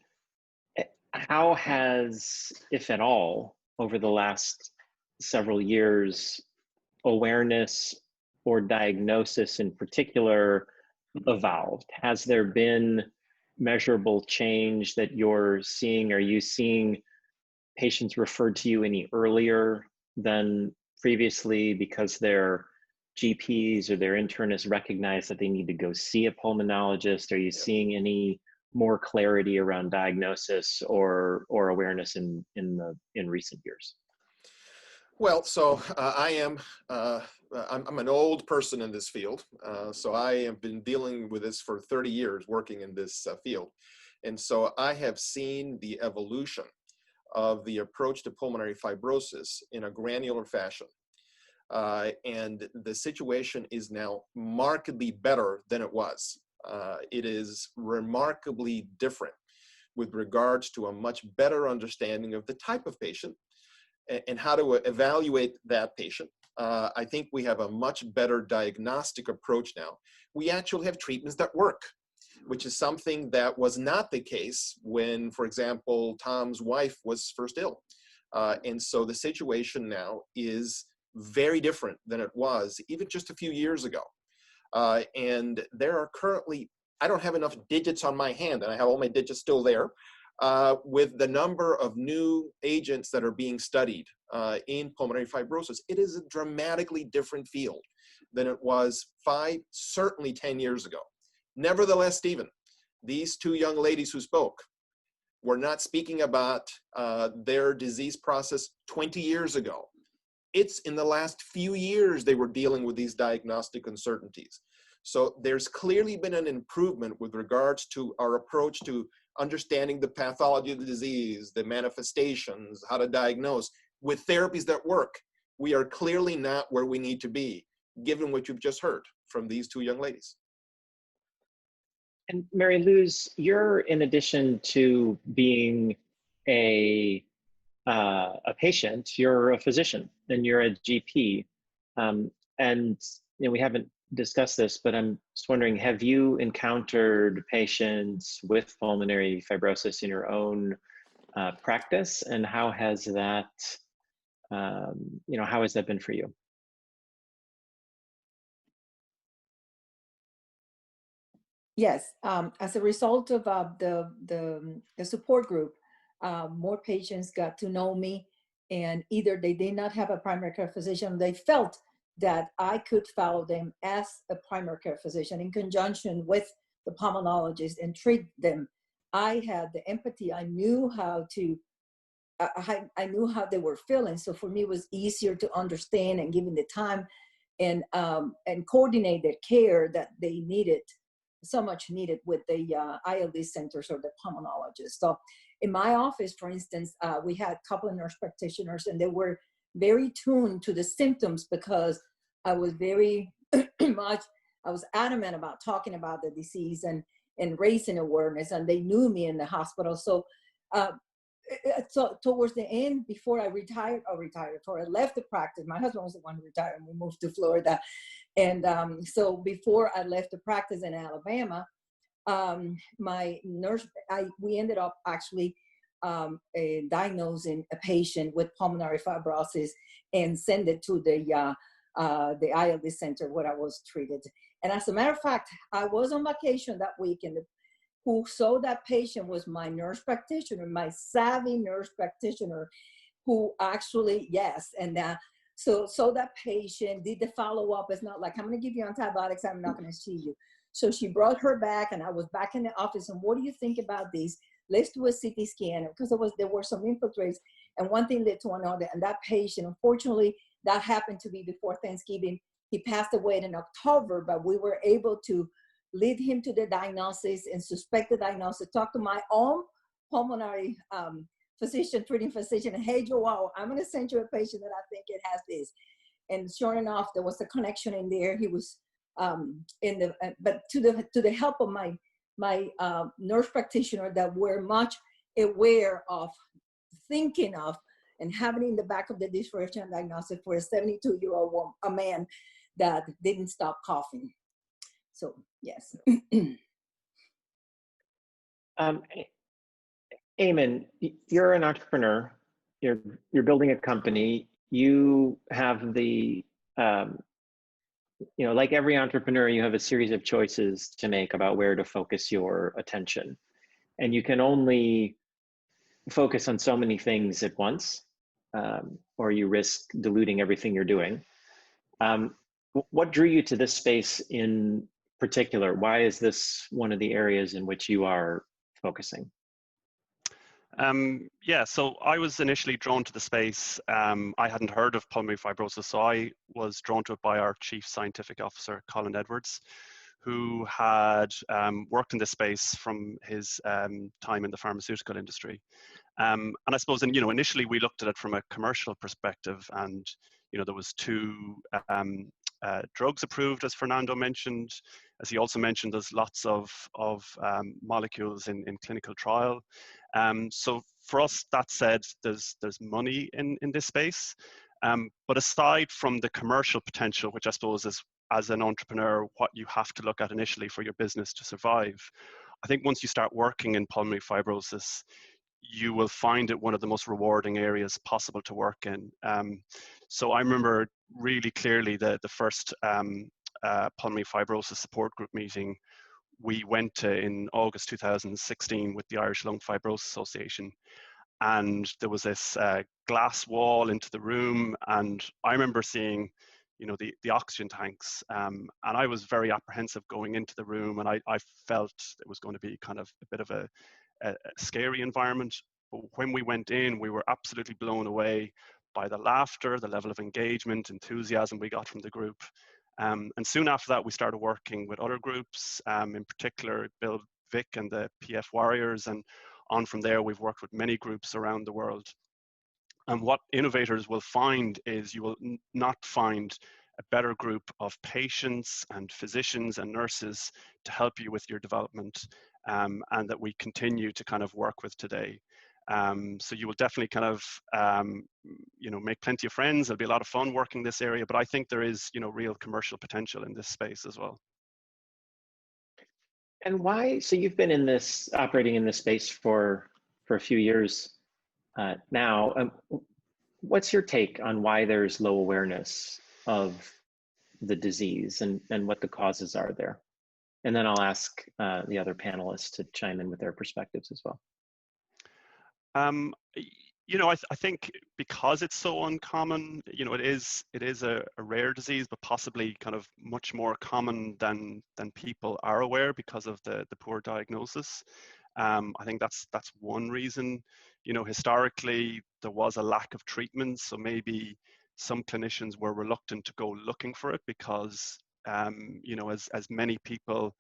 S1: how has, if at all, over the last several years, awareness or diagnosis in particular evolved? Has there been measurable change that you're seeing? Are you seeing patients referred to you any earlier than previously because their GPs or their internists recognize that they need to go see a pulmonologist? Are you seeing any more clarity around diagnosis or awareness in recent years?
S7: Well, so I'm an old person in this field. So I have been dealing with this for 30 years, working in this field. And so I have seen the evolution of the approach to pulmonary fibrosis in a granular fashion. And the situation is now markedly better than it was. It is remarkably different with regards to a much better understanding of the type of patient and how to evaluate that patient. I think we have a much better diagnostic approach now. We actually have treatments that work, which is something that was not the case when, for example, Tom's wife was first ill. And so the situation now is very different than it was even just a few years ago. And there are currently, I don't have enough digits on my hand, and I have all my digits still there, with the number of new agents that are being studied in pulmonary fibrosis. It is a dramatically different field than it was 5, certainly 10 years ago. Nevertheless, Stephen, these two young ladies who spoke were not speaking about their disease process 20 years ago. It's in the last few years they were dealing with these diagnostic uncertainties. So there's clearly been an improvement with regards to our approach to understanding the pathology of the disease, the manifestations, how to diagnose. With therapies that work, we are clearly not where we need to be, given what you've just heard from these two young ladies.
S1: And Mary Luz, you're, in addition to being a patient, you're a physician and you're a GP. And we haven't discussed this, but I'm just wondering, have you encountered patients with pulmonary fibrosis in your own practice, and how has that, how has that been for you?
S6: Yes, as a result of the support group, more patients got to know me, and either they did not have a primary care physician, they felt that I could follow them as a primary care physician in conjunction with the pulmonologist and treat them. I had the empathy. I knew how to, I knew how they were feeling. So for me, it was easier to understand and given the time and coordinate their care that they needed, so much needed with the ILD centers or the pulmonologist. So in my office, for instance, we had a couple of nurse practitioners, and they were very tuned to the symptoms because I was very much, I was adamant about talking about the disease and raising awareness, and they knew me in the hospital. So, so towards the end, before I retired, or I left the practice, my husband was the one who retired, and we moved to Florida. And so before I left the practice in Alabama, my nurse, we ended up actually diagnosing a patient with pulmonary fibrosis and send it to the ILD center where I was treated. And as a matter of fact, I was on vacation that week, and who saw that patient was my nurse practitioner, my savvy nurse practitioner, who actually, yes, and so that patient did the follow-up. It's not like, I'm going to give you antibiotics, I'm not going to see you. So she brought her back, and I was back in the office, and what do you think about this? Let's do a CT scan, because there were some infiltrates, and one thing led to another. And that patient, unfortunately, that happened to be before Thanksgiving. He passed away in October, but we were able to lead him to the diagnosis and suspect the diagnosis, talk to my own pulmonary treating physician, hey, Joao, I'm going to send you a patient that I think it has this. And sure enough, there was a connection in there. He was but to the help of my nurse practitioner that were much aware of thinking of and having in the back of the differential diagnostic for a 72-year-old a man that didn't stop coughing. So yes.
S1: Eamon, you're an entrepreneur. You're building a company. You have the like every entrepreneur, you have a series of choices to make about where to focus your attention, and you can only focus on so many things at once, or you risk diluting everything you're doing. What drew you to this space in particular? Why is this one of the areas in which you are focusing?
S8: Yeah, so I was initially drawn to the space. I hadn't heard of pulmonary fibrosis, so I was drawn to it by our Chief Scientific Officer, Colin Edwards, who had worked in this space from his time in the pharmaceutical industry. And I suppose, initially we looked at it from a commercial perspective, and there was 2 drugs approved, as Fernando mentioned. As he also mentioned, there's lots of molecules in clinical trial. So for us, that said, there's money in this space. But aside from the commercial potential, which I suppose is, as an entrepreneur, what you have to look at initially for your business to survive, I think once you start working in pulmonary fibrosis, you will find it one of the most rewarding areas possible to work in. So I remember really clearly the first pulmonary fibrosis support group meeting we went to in August 2016 with the Irish Lung Fibrosis Association. And there was this glass wall into the room, and I remember seeing the oxygen tanks, and I was very apprehensive going into the room, and I felt it was going to be kind of a bit of a scary environment. But when we went in, we were absolutely blown away by the laughter, the level of engagement, enthusiasm we got from the group. And soon after that, we started working with other groups, in particular Bill Vic and the PF Warriors, and on from there, we've worked with many groups around the world. And what innovators will find is you will not find a better group of patients and physicians and nurses to help you with your development, and that we continue to kind of work with today. So you will definitely kind of, make plenty of friends. There'll be a lot of fun working this area, but I think there is, real commercial potential in this space as well.
S1: And why? So you've been operating in this space for a few years now. What's your take on why there's low awareness of the disease and what the causes are there? And then I'll ask the other panelists to chime in with their perspectives as well.
S8: I think because it's so uncommon, it is a rare disease, but possibly kind of much more common than people are aware because of the poor diagnosis. I think that's one reason. Historically, there was a lack of treatment, so maybe some clinicians were reluctant to go looking for it because, as many people,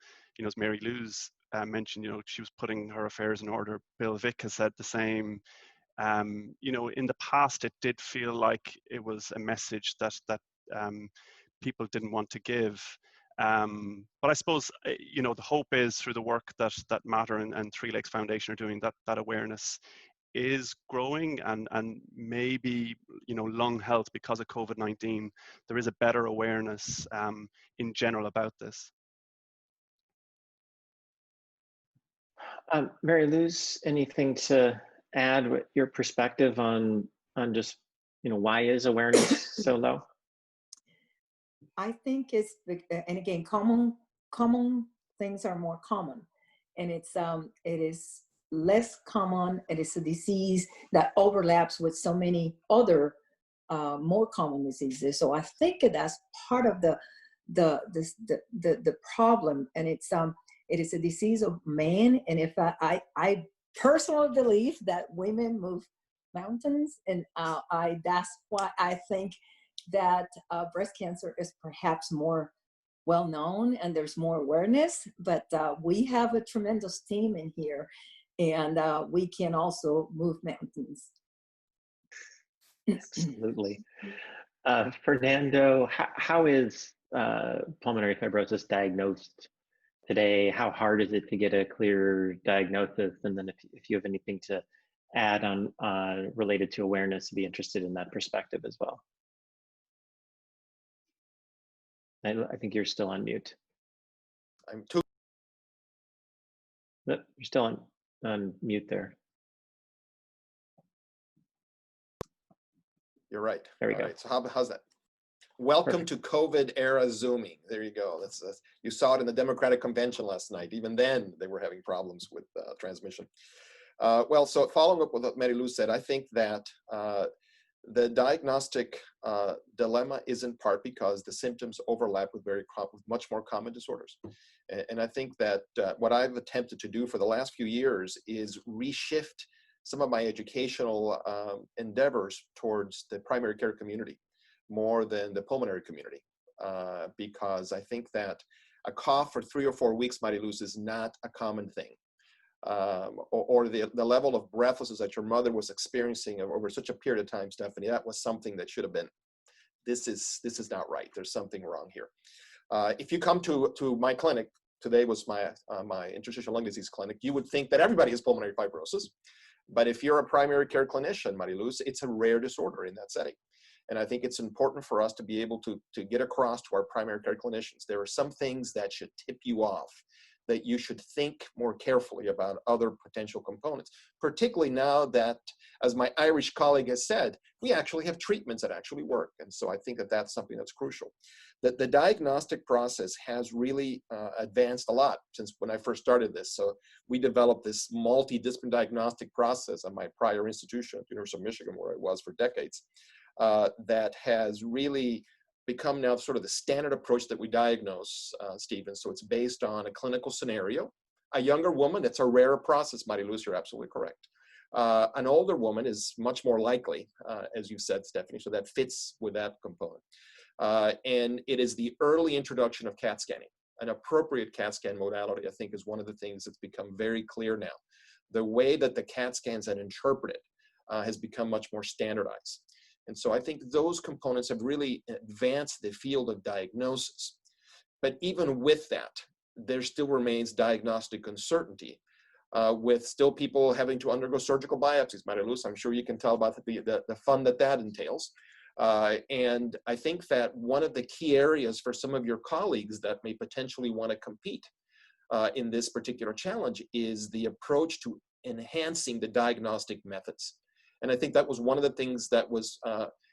S8: as Mary Lou's mentioned, she was putting her affairs in order. Bill Vick has said the same. In the past, it did feel like it was a message that people didn't want to give. But I suppose, the hope is through the work that Matter and Three Lakes Foundation are doing, that awareness is growing, and maybe, lung health, because of COVID-19, there is a better awareness in general about this.
S1: Mary Lou's, anything to add with your perspective on just, why is awareness so low?
S6: I think it's, and again, common things are more common, and it is less common, and it's a disease that overlaps with so many other more common diseases. So I think that's part of the problem, and it is a disease of men. And if I personally believe that women move mountains, and that's why I think that breast cancer is perhaps more well known and there's more awareness. But we have a tremendous team in here, and we can also move mountains.
S1: Absolutely. Fernando, how is pulmonary fibrosis diagnosed today? How hard is it to get a clear diagnosis? And then if you have anything to add on related to awareness, be interested in that perspective as well. I think you're still on mute.
S7: I'm too.
S1: Nope, you're still on mute there.
S7: You're right.
S1: There we
S7: All
S1: go.
S7: right, so how's that? Welcome
S1: Perfect.
S7: to COVID era Zooming. There you go. You saw it in the Democratic Convention last night. Even then, they were having problems with transmission. Well, so following up with what Mary Lou said, I think that the diagnostic dilemma is in part because the symptoms overlap with much more common disorders. And I think that what I've attempted to do for the last few years is reshift some of my educational endeavors towards the primary care community more than the pulmonary community, because I think that a cough for 3 or 4 weeks, Mariluz, is not a common thing. Or the level of breathlessness that your mother was experiencing over such a period of time, Stephanie, that was something that should have been, this is not right. There's something wrong here. If you come to my clinic, today was my interstitial lung disease clinic, you would think that everybody has pulmonary fibrosis. But if you're a primary care clinician, Mariluz, it's a rare disorder in that setting. And I think it's important for us to be able to get across to our primary care clinicians. There are some things that should tip you off, that you should think more carefully about other potential components, particularly now that, as my Irish colleague has said, we actually have treatments that actually work. And so I think that that's something that's crucial. The diagnostic process has really advanced a lot since when I first started this. So we developed this multidisciplinary diagnostic process at my prior institution, University of Michigan, where I was for decades, that has really become now sort of the standard approach that we diagnose, Stephen. So it's based on a clinical scenario. A younger woman, that's a rarer process, Mariluz, you're absolutely correct. An older woman is much more likely, as you said, Stephanie, so that fits with that component. And it is the early introduction of CAT scanning. An appropriate CAT scan modality, I think, is one of the things that's become very clear now. The way that the CAT scans are interpreted has become much more standardized. And so I think those components have really advanced the field of diagnosis. But even with that, there still remains diagnostic uncertainty, with still people having to undergo surgical biopsies. Mariluz, I'm sure you can tell about the fun that entails. And I think that one of the key areas for some of your colleagues that may potentially want to compete in this particular challenge is the approach to enhancing the diagnostic methods. And I think that was one of the things that was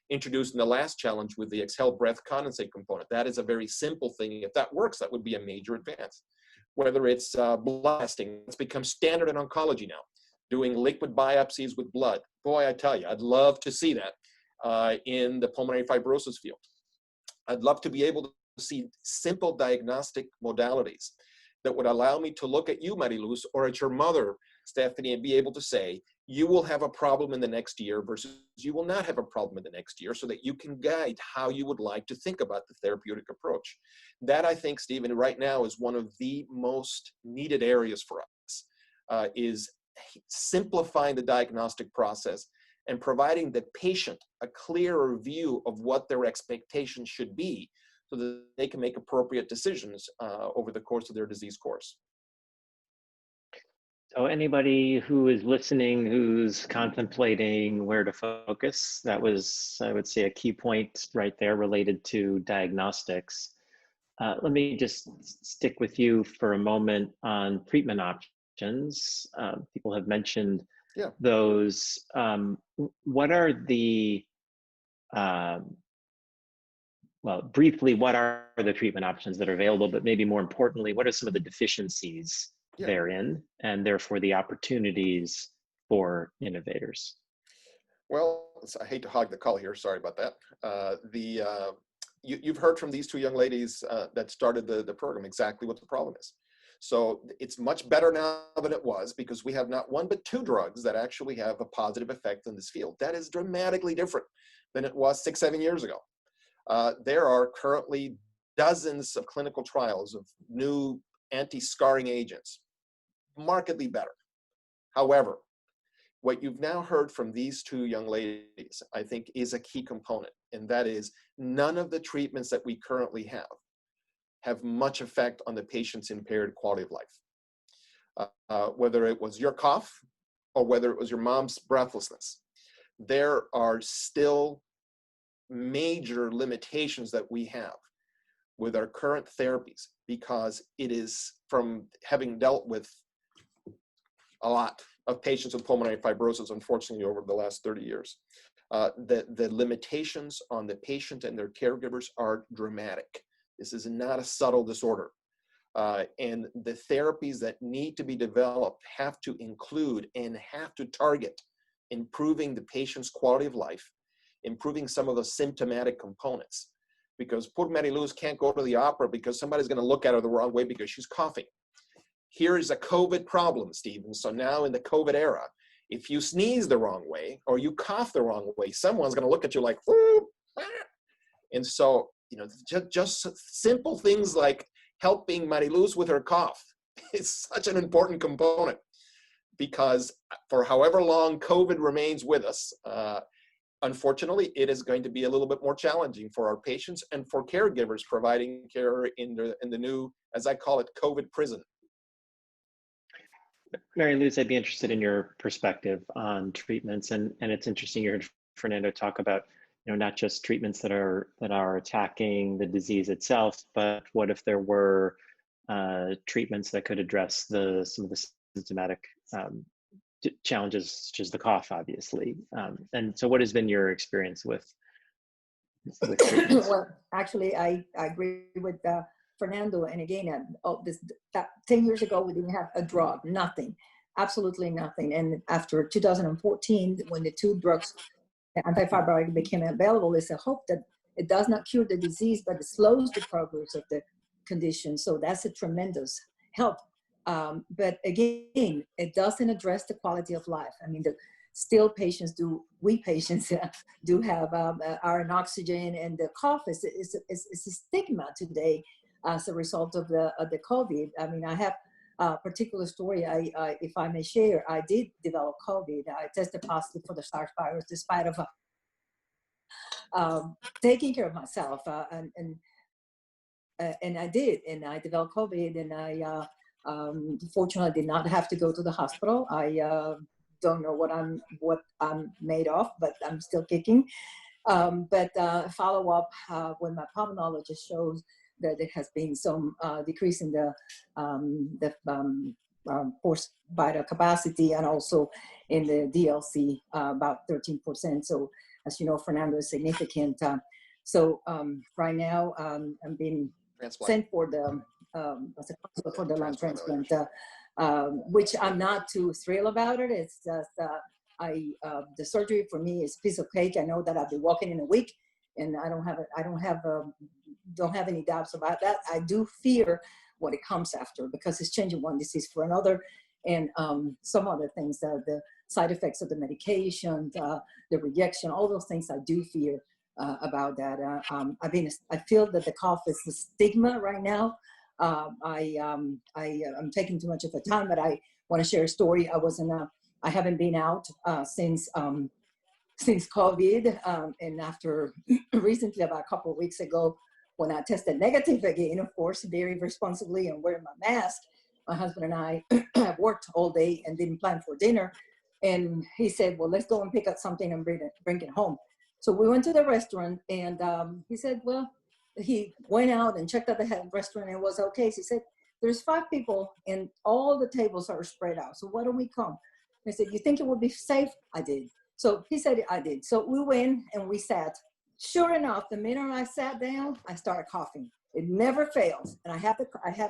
S7: introduced in the last challenge with the exhaled breath condensate component. That is a very simple thing. If that works, that would be a major advance. Whether it's blood testing, it's become standard in oncology now, doing liquid biopsies with blood. Boy, I tell you, I'd love to see that in the pulmonary fibrosis field. I'd love to be able to see simple diagnostic modalities that would allow me to look at you, Mariluz, or at your mother, Stephanie, and be able to say, you will have a problem in the next year versus you will not have a problem in the next year, so that you can guide how you would like to think about the therapeutic approach. That, I think, Stephen, right now is one of the most needed areas for us, is simplifying the diagnostic process and providing the patient a clearer view of what their expectations should be so that they can make appropriate decisions over the course of their disease course.
S1: So anybody who is listening, who's contemplating where to focus, that was, I would say, a key point right there related to diagnostics. Let me just stick with you for a moment on treatment options. People have mentioned those. What are the, well, briefly, what are the treatment options that are available, but maybe more importantly, what are some of the deficiencies therein, and therefore the opportunities for innovators?
S7: Well, I hate to hog the call here. Sorry about that. You've heard from these two young ladies that started the program exactly what the problem is. So it's much better now than it was, because we have not one but two drugs that actually have a positive effect in this field. That is dramatically different than it was 6-7 years ago. There are currently dozens of clinical trials of new anti-scarring agents, markedly better. However, what you've now heard from these two young ladies, I think, is a key component, and that is none of the treatments that we currently have much effect on the patient's impaired quality of life. Whether it was your cough or whether it was your mom's breathlessness, there are still major limitations that we have with our current therapies, because it is from having dealt with a lot of patients with pulmonary fibrosis, unfortunately, over the last 30 years. The limitations on the patient and their caregivers are dramatic. This is not a subtle disorder. And the therapies that need to be developed have to include and have to target improving the patient's quality of life, improving some of the symptomatic components. Because poor Mary Luz can't go to the opera because somebody's going to look at her the wrong way because she's coughing. Here is a COVID problem, Stephen. So now in the COVID era, if you sneeze the wrong way or you cough the wrong way, someone's going to look at you like, whoo, ah. And so, you know, just simple things like helping Mariluz with her cough is such an important component, because for however long COVID remains with us, unfortunately, it is going to be a little bit more challenging for our patients and for caregivers providing care in the new, as I call it, COVID prison.
S1: Mary Luz, I'd be interested in your perspective on treatments, and it's interesting you heard Fernando talk about, you know, not just treatments that are attacking the disease itself, but what if there were treatments that could address some of the symptomatic challenges, such as the cough, obviously. And so, what has been your experience with treatments?
S6: Well, actually, I agree with Fernando. And again, 10 years ago, we didn't have a drug, nothing, absolutely nothing. And after 2014, when the two drugs, antifibrotic, became available, there's a hope that it does not cure the disease, but it slows the progress of the condition. So that's a tremendous help. But again, it doesn't address the quality of life. I mean, we patients do have iron oxygen, and the cough is a stigma today as a result of the COVID. I mean, I have a particular story, if I may share. I did develop COVID. I tested positive for the SARS virus despite of taking care of myself, and I did, and I developed COVID, and I fortunately did not have to go to the hospital. I don't know what I'm made of, but I'm still kicking. But follow up when my pulmonologist shows that there has been some decrease in the forced vital capacity, and also in the DLC, about 13%. So as you know, Fernando, is significant. So right now I'm being sent for the lung transplant, which I'm not too thrilled about it. It's just the surgery for me is a piece of cake. I know that I'll be walking in a week, and I don't have any doubts about that. I do fear what it comes after, because it's changing one disease for another, and some other things, the side effects of the medication, the rejection, all those things I do fear about that. I feel that the cough is the stigma right now. I'm taking too much of the time, but I want to share a story. I haven't been out since COVID, and after recently, about a couple of weeks ago, when I tested negative again, of course, very responsibly and wearing my mask, my husband and I worked all day and didn't plan for dinner. And he said, well, let's go and pick up something and bring it home. So we went to the restaurant, and he said, well, he went out and checked out the restaurant, and it was okay. So he said, there's 5 people and all the tables are spread out. So why don't we come? I said, you think it would be safe? I did. So he said, I did. So we went and we sat. Sure enough, the minute I sat down, I started coughing. It never fails. And I have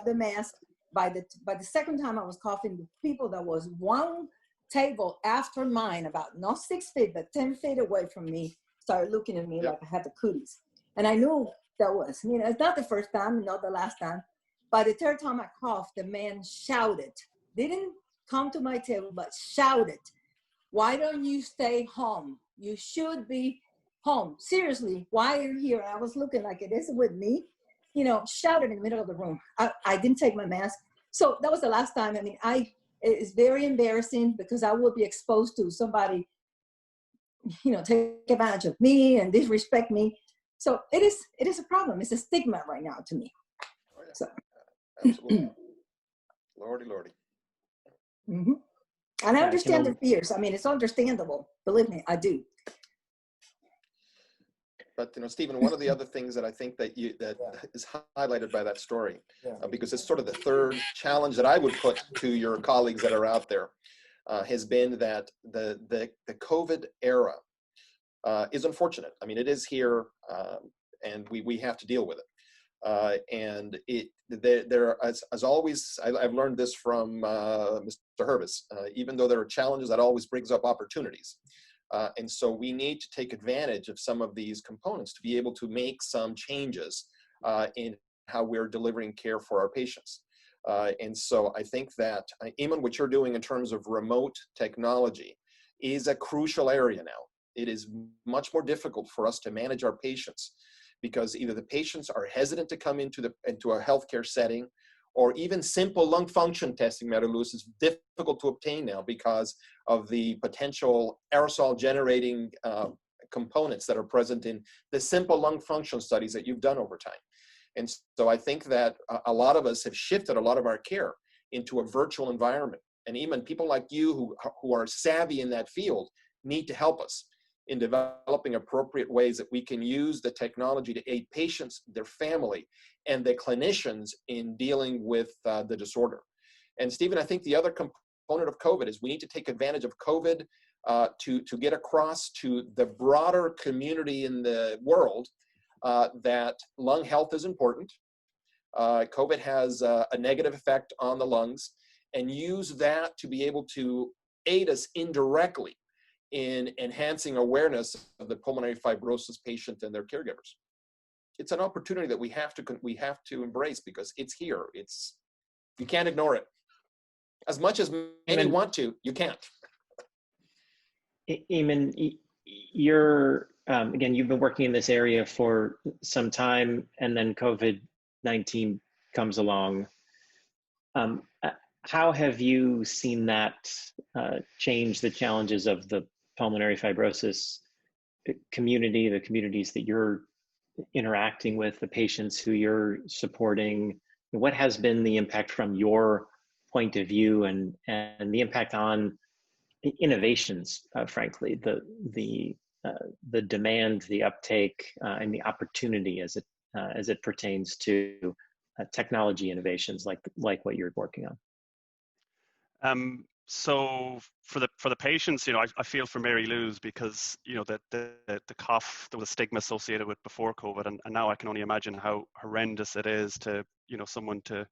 S6: the mask. By the second time I was coughing, the people that was one table after mine, about not 6 feet, but 10 feet away from me, started looking at me like I had the cooties. And I knew that was, it's not the first time, not the last time. By the third time I coughed, the man shouted, didn't come to my table, but shouted, why don't you stay home? You should be home. Seriously, why are you here? And I was looking like, it isn't with me. Shouted in the middle of the room. I didn't take my mask. So that was the last time. I It's very embarrassing because I would be exposed to somebody, take advantage of me and disrespect me. So it is a problem. It's a stigma right now to me.
S7: Oh, yeah.
S6: So
S7: Absolutely. Lordy.
S6: mm-hmm. And I
S1: Yeah,
S6: understand the fears. I mean, it's understandable. Believe me, I do.
S7: But Stephen, one of the other things that I think that is highlighted by that story, because it's sort of the third challenge that I would put to your colleagues that are out there, has been that the COVID era is unfortunate. I mean, it is here, and we have to deal with it. And there as always, I've learned this from Mr. Hervis. Even though there are challenges, that always brings up opportunities. And so we need to take advantage of some of these components to be able to make some changes in how we're delivering care for our patients. And so I think that, Eamon, what you're doing in terms of remote technology is a crucial area now. It is much more difficult for us to manage our patients because either the patients are hesitant to come into a healthcare setting, or even simple lung function testing, Maria Luz, is difficult to obtain now because of the potential aerosol generating components that are present in the simple lung function studies that you've done over time. And so I think that a lot of us have shifted a lot of our care into a virtual environment. And even people like you who are savvy in that field need to help us in developing appropriate ways that we can use the technology to aid patients, their family, and the clinicians in dealing with the disorder. And Stephen, I think the other component of COVID is we need to take advantage of COVID to get across to the broader community in the world that lung health is important. COVID has a negative effect on the lungs, and use that to be able to aid us indirectly in enhancing awareness of the pulmonary fibrosis patient and their caregivers. It's an opportunity that we have to embrace because it's here. You can't ignore it. As much as many want to, you can't.
S1: Eamon, you're again, you've been working in this area for some time, and then COVID-19 comes along. How have you seen that change the challenges of the pulmonary fibrosis community, the communities that you're interacting with, the patients who you're supporting? What has been the impact from your point of view, and the impact on innovations, frankly, the demand, the uptake, and the opportunity as it pertains to technology innovations like what you're working on?
S8: So for the patients, I feel for Mary Lou's because the cough, there was a stigma associated with before COVID, and now I can only imagine how horrendous it is to someone to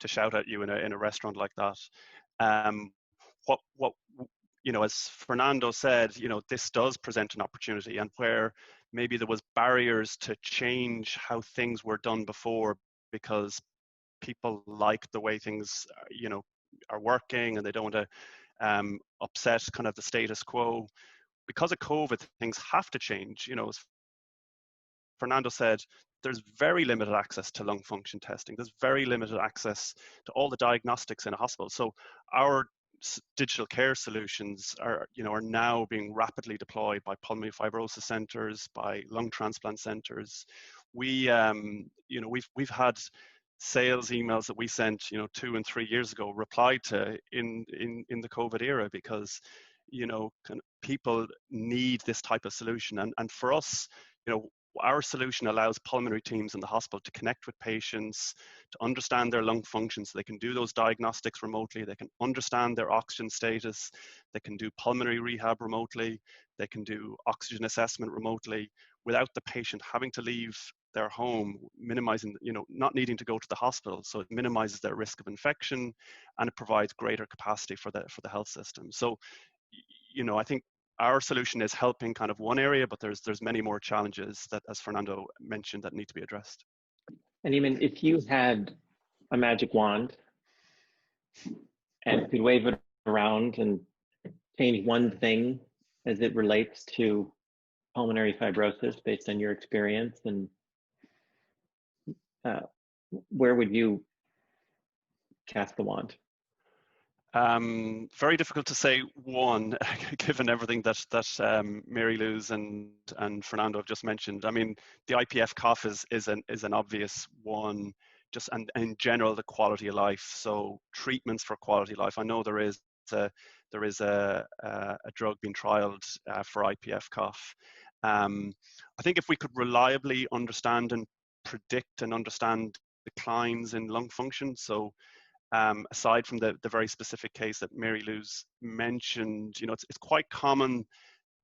S8: shout at you in a restaurant like that. What as Fernando said, this does present an opportunity, and where maybe there was barriers to change how things were done before because people like the way things are working and they don't want to upset kind of the status quo. Because of COVID, things have to change. As Fernando said, there's very limited access to lung function testing. There's very limited access to all the diagnostics in a hospital. So our digital care solutions are now being rapidly deployed by pulmonary fibrosis centers, by lung transplant centers. We've had sales emails that we sent 2 and 3 years ago replied to in the COVID era because people need this type of solution, and for us our solution allows pulmonary teams in the hospital to connect with patients, to understand their lung function so they can do those diagnostics remotely, they can understand their oxygen status, they can do pulmonary rehab remotely, they can do oxygen assessment remotely without the patient having to leave their home, minimizing, not needing to go to the hospital. So it minimizes their risk of infection, and it provides greater capacity for the health system. So, I think our solution is helping kind of one area, but there's many more challenges that, as Fernando mentioned, that need to be addressed.
S1: And even if you had a magic wand and could wave it around and change one thing as it relates to pulmonary fibrosis based on your experience, and where would you cast the wand?
S8: Very difficult to say one, given everything that Mary Lou's and Fernando have just mentioned. I mean, the IPF cough is an obvious one. Just and in general, the quality of life. So treatments for quality of life. I know there is a drug being trialed for IPF cough. I think if we could reliably understand and predict and understand declines in lung function, so aside from the very specific case that Mary Lou's mentioned, you know, it's quite common,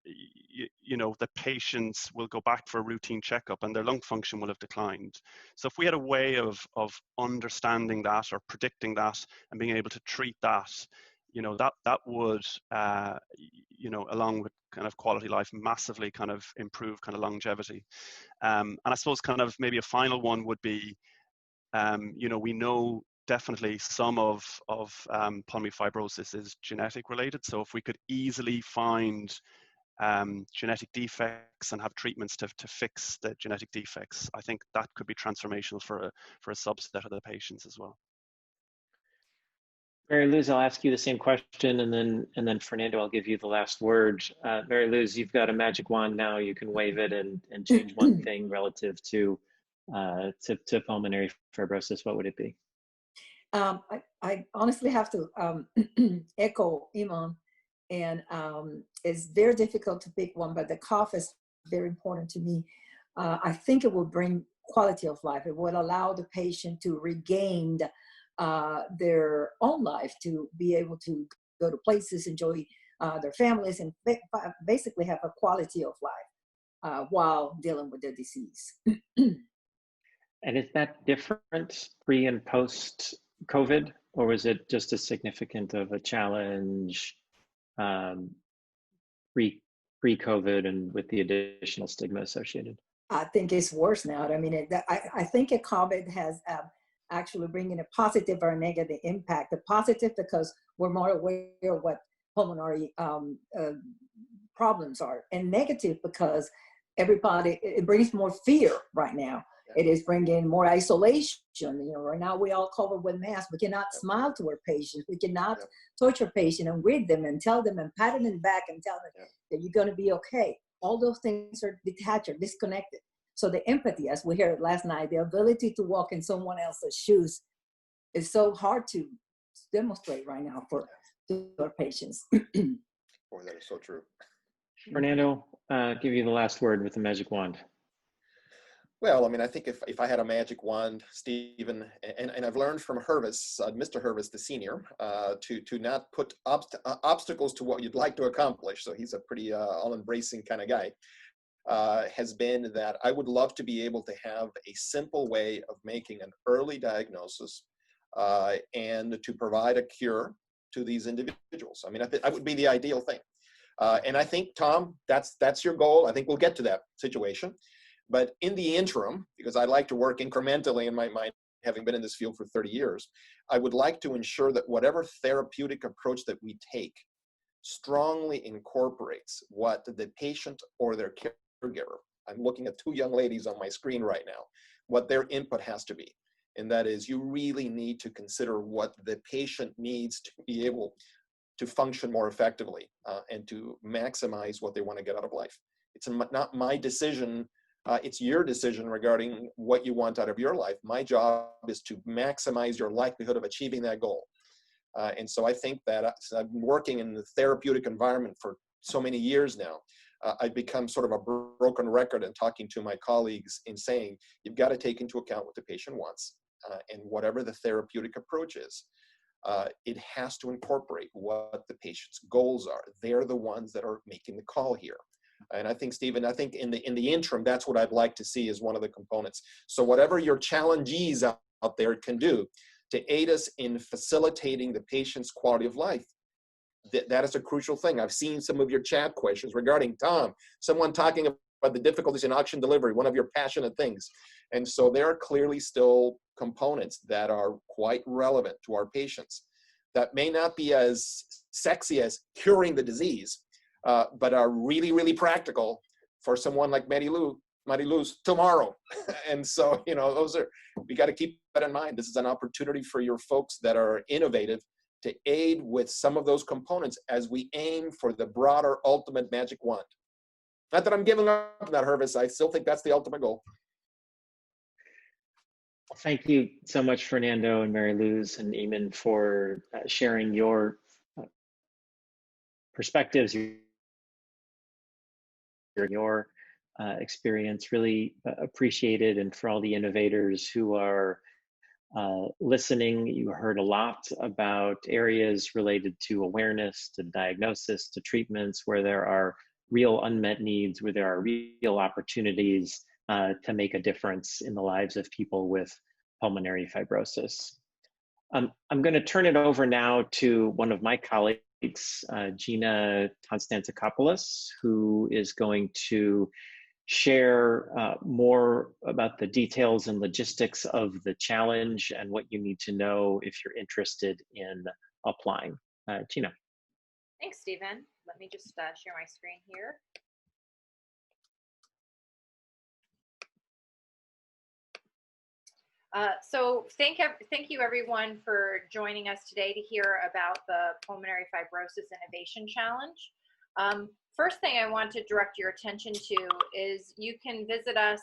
S8: you know, that patients will go back for a routine checkup and their lung function will have declined. So if we had a way of understanding that or predicting that and being able to treat that, you know, that would, you know, along with kind of quality life, massively kind of improve kind of longevity. And I suppose kind of maybe a final one would be, you know, we know definitely some of pulmonary fibrosis is genetic related. So if we could easily find genetic defects and have treatments to fix the genetic defects, I think that could be transformational for a subset of the patients as well.
S1: Mary Lou's, I'll ask you the same question, and then Fernando, I'll give you the last word. Mary Lou's, you've got a magic wand now. You can wave it and change one thing relative to pulmonary fibrosis. What would it be?
S6: I honestly have to echo Iman, and it's very difficult to pick one, but the cough is very important to me. I think it will bring quality of life. It will allow the patient to regain their own life, to be able to go to places, enjoy their families, and basically have a quality of life while dealing with their disease.
S1: And is that different pre and post COVID, or was it just as significant of a challenge pre-COVID and with the additional stigma associated? I
S6: think it's worse now. I mean, I think COVID has actually bringing a positive or a negative impact. The positive because we're more aware of what pulmonary problems are, and negative because it brings more fear right now. It is bringing more isolation. You know, right now we all covered with masks. We cannot smile to our patients. We cannot touch our patient and read them and tell them and pat them in the back and tell them that you're going to be okay. All those things are detached or disconnected. So the empathy, as we heard last night, the ability to walk in someone else's shoes is so hard to demonstrate right now for our patients.
S7: Boy, that is so true.
S1: Fernando, give you the last word with the magic wand.
S7: Well, I mean, I think if I had a magic wand, Stephen, and I've learned from Hervis, Mr. Hervis, the senior, to not put obstacles to what you'd like to accomplish. So he's a pretty all-embracing kind of guy. Has been that I would love to be able to have a simple way of making an early diagnosis and to provide a cure to these individuals. I mean, that would be the ideal thing. And I think, Tom, that's your goal. I think we'll get to that situation. But in the interim, because I like to work incrementally in my mind, having been in this field for 30 years, I would like to ensure that whatever therapeutic approach that we take strongly incorporates what the patient or their caregiver, I'm looking at two young ladies on my screen right now, what their input has to be. And that is, you really need to consider what the patient needs to be able to function more effectively and to maximize what they want to get out of life. It's not my decision. It's your decision regarding what you want out of your life. My job is to maximize your likelihood of achieving that goal. And so I think that I've been working in the therapeutic environment for so many years now. I've become sort of a broken record in talking to my colleagues in saying, you've got to take into account what the patient wants. And whatever the therapeutic approach is, it has to incorporate what the patient's goals are. They're the ones that are making the call here. And I think, Stephen, I think in the interim, that's what I'd like to see as one of the components. So whatever your challengees out there can do to aid us in facilitating the patient's quality of life, that is a crucial thing. I've seen some of your chat questions regarding, Tom, someone talking about the difficulties in oxygen delivery, one of your passionate things. And so there are clearly still components that are quite relevant to our patients that may not be as sexy as curing the disease, but are really, really practical for someone like Mary Lou's tomorrow. And so, you know, we got to keep that in mind. This is an opportunity for your folks that are innovative to aid with some of those components as we aim for the broader ultimate magic wand. Not that I'm giving up on that, Hervis. I still think that's the ultimate goal.
S1: Thank you so much, Fernando and Mary Luz and Eamon, for sharing your perspectives, your experience. Really appreciated, and for all the innovators who are listening, you heard a lot about areas related to awareness, to diagnosis, to treatments, where there are real unmet needs, where there are real opportunities to make a difference in the lives of people with pulmonary fibrosis. I'm going to turn it over now to one of my colleagues, Gina Konstantakopoulos, who is going to share more about the details and logistics of the challenge and what you need to know if you're interested in applying. Gina.
S9: Thanks, Stephen. Let me just share my screen here. So thank you everyone for joining us today to hear about the Pulmonary Fibrosis Innovation Challenge. First thing I want to direct your attention to is you can visit us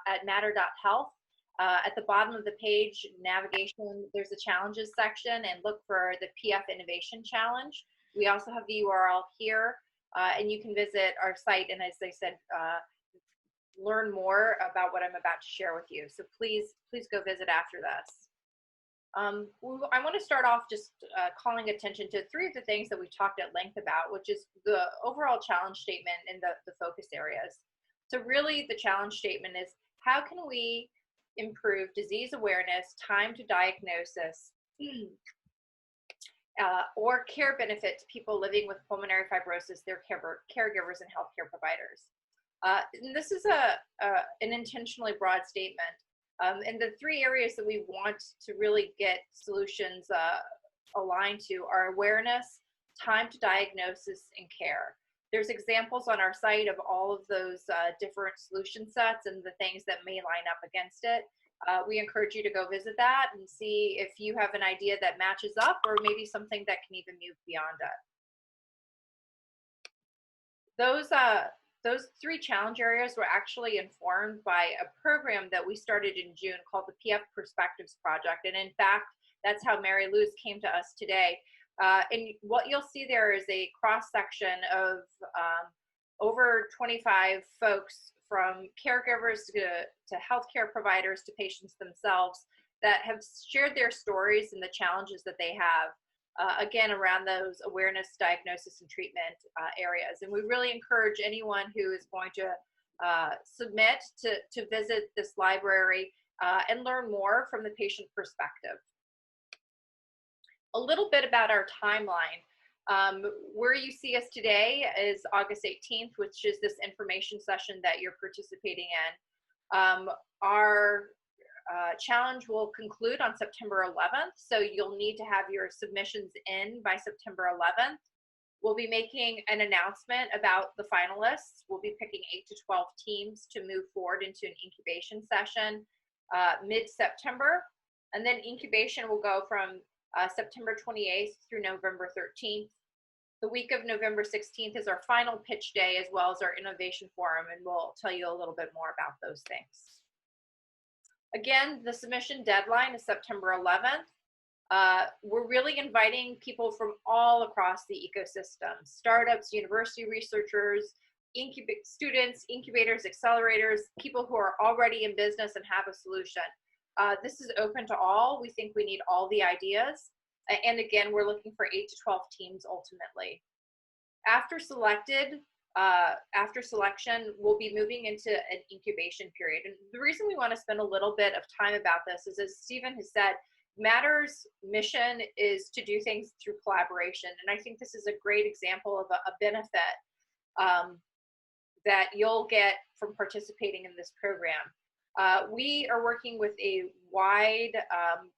S9: at matter.health. At the bottom of the page, navigation, there's a challenges section, and look for the PF Innovation Challenge. We also have the URL here, and you can visit our site, and as I said, learn more about what I'm about to share with you. So please go visit after this. I want to start off just calling attention to three of the things that we talked at length about, which is the overall challenge statement and the focus areas. So really the challenge statement is, how can we improve disease awareness, time to diagnosis, or care benefit to people living with pulmonary fibrosis, their caregivers, and healthcare providers. And this is an intentionally broad statement. And the three areas that we want to really get solutions aligned to are awareness, time to diagnosis, and care. There's examples on our site of all of those different solution sets and the things that may line up against it. We encourage you to go visit that and see if you have an idea that matches up, or maybe something that can even move beyond it. Those three challenge areas were actually informed by a program that we started in June called the PF Perspectives Project. And in fact, that's how Mary Luz came to us today. And what you'll see there is a cross-section of over 25 folks, from caregivers to healthcare providers to patients themselves, that have shared their stories and the challenges that they have. Again, around those awareness, diagnosis, and treatment areas. And we really encourage anyone who is going to submit to visit this library and learn more from the patient perspective. A little bit about our timeline. Where you see us today is August 18th, which is this information session that you're participating in. Our challenge will conclude on September 11th, so you'll need to have your submissions in by September 11th. We'll be making an announcement about the finalists. We'll be picking 8 to 12 teams to move forward into an incubation session mid-September, and then incubation will go from September 28th through November 13th. The week of November 16th is our final pitch day, as well as our innovation forum, and we'll tell you a little bit more about those things. Again, the submission deadline is September 11th. We're really inviting people from all across the ecosystem: startups, university researchers, students, incubators, accelerators, people who are already in business and have a solution. This is open to all. We think we need all the ideas. And again, we're looking for 8 to 12 teams ultimately. After selection, we'll be moving into an incubation period. And the reason we want to spend a little bit of time about this is, as Stephen has said, Matter's mission is to do things through collaboration. And I think this is a great example of a benefit that you'll get from participating in this program. We are working with a wide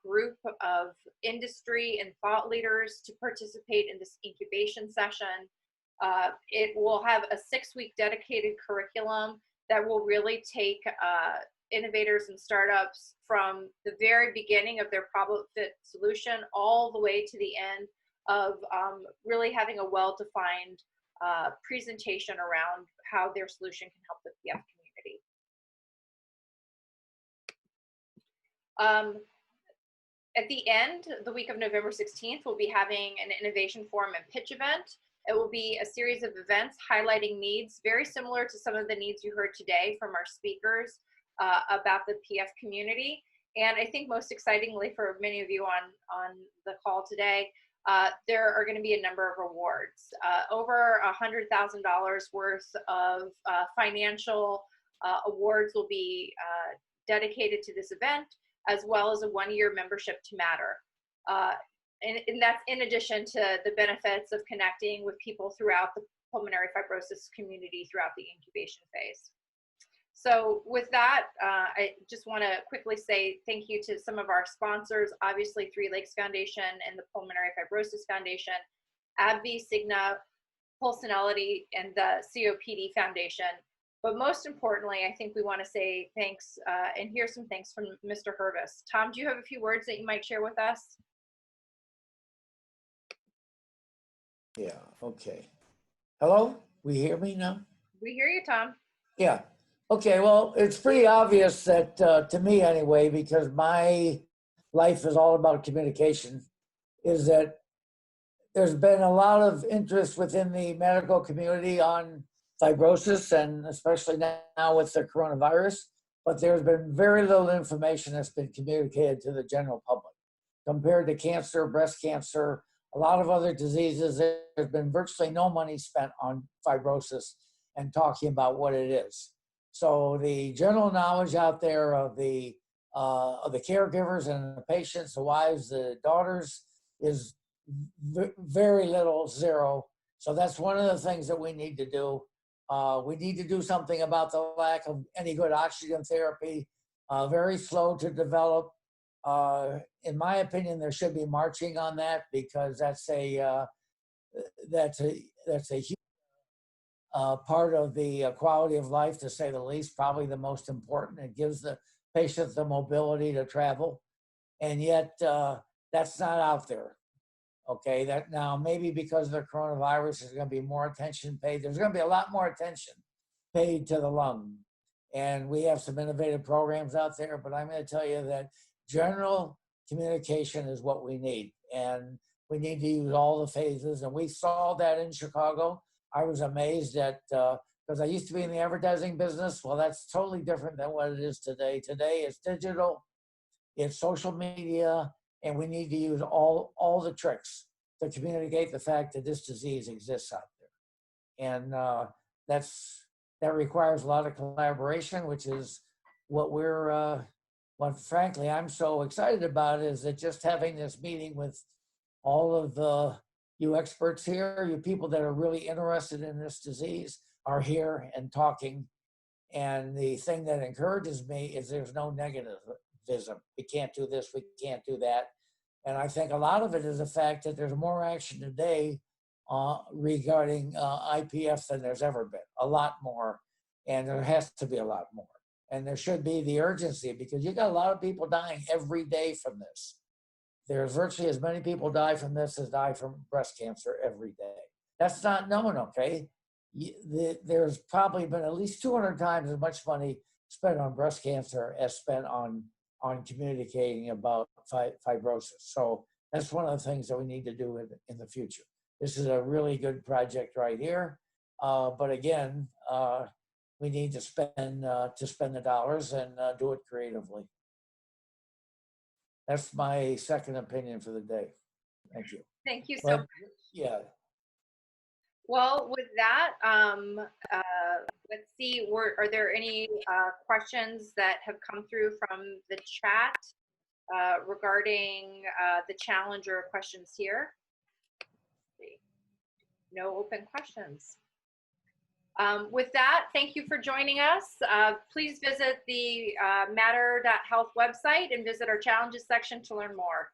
S9: group of industry and thought leaders to participate in this incubation session. It will have a 6-week dedicated curriculum that will really take innovators and startups from the very beginning of their problem fit solution all the way to the end of really having a well-defined presentation around how their solution can help the PF community. At the end, the week of November 16th, we'll be having an innovation forum and pitch event. It will be a series of events highlighting needs very similar to some of the needs you heard today from our speakers about the PF community. And I think most excitingly for many of you on the call today, there are going to be a number of awards. Over $100,000 worth of financial awards will be dedicated to this event, as well as a one-year membership to Matter. And that's in addition to the benefits of connecting with people throughout the pulmonary fibrosis community throughout the incubation phase. So with that, I just want to quickly say thank you to some of our sponsors, obviously Three Lakes Foundation and the Pulmonary Fibrosis Foundation, AbbVie, Cigna, Pulsinelity, and the COPD Foundation. But most importantly, I think we want to say thanks and hear some thanks from Mr. Hervis. Tom, do you have a few words that you might share with us?
S2: Yeah, okay. Hello, we hear me now?
S9: We hear you, Tom.
S2: Yeah, okay, well, it's pretty obvious that, to me anyway, because my life is all about communication, is that there's been a lot of interest within the medical community on fibrosis, and especially now with the coronavirus, but there's been very little information that's been communicated to the general public. Compared to cancer, breast cancer, a lot of other diseases, there's been virtually no money spent on fibrosis and talking about what it is. So the general knowledge out there of the caregivers and the patients, the wives, the daughters, is very little, zero. So that's one of the things that we need to do. We need to do something about the lack of any good oxygen therapy, very slow to develop. In my opinion, there should be marching on that, because that's a huge part of the quality of life, to say the least, probably the most important. It gives the patient the mobility to travel, and yet that's not out there. Okay, that now maybe because of the coronavirus, there's going to be more attention paid. There's going to be a lot more attention paid to the lung, and we have some innovative programs out there. But I'm going to tell you that general communication is what we need, and we need to use all the phases. And we saw that in Chicago. I was amazed at, because I used to be in the advertising business. Well, that's totally different than what it is today. Today it's digital, it's social media, and we need to use all the tricks to communicate the fact that this disease exists out there. And that requires a lot of collaboration, which is what what frankly I'm so excited about, is that just having this meeting with all of you experts here, you people that are really interested in this disease, are here and talking. And the thing that encourages me is there's no negativism. We can't do this, we can't do that. And I think a lot of it is the fact that there's more action today regarding IPF than there's ever been, a lot more. And there has to be a lot more. And there should be the urgency, because you got a lot of people dying every day from this. There's virtually as many people die from this as die from breast cancer every day. That's not known, okay? There's probably been at least 200 times as much money spent on breast cancer as spent on communicating about fibrosis. So that's one of the things that we need to do in the future. This is a really good project right here. But again, we need to spend the dollars and do it creatively. That's my second opinion for the day. Thank you.
S9: Thank you so much.
S2: Yeah.
S9: Well, with that, let's see, are there any questions that have come through from the chat regarding the challenge or questions here? No open questions. With that, thank you for joining us. Please visit the matter.health website and visit our challenges section to learn more.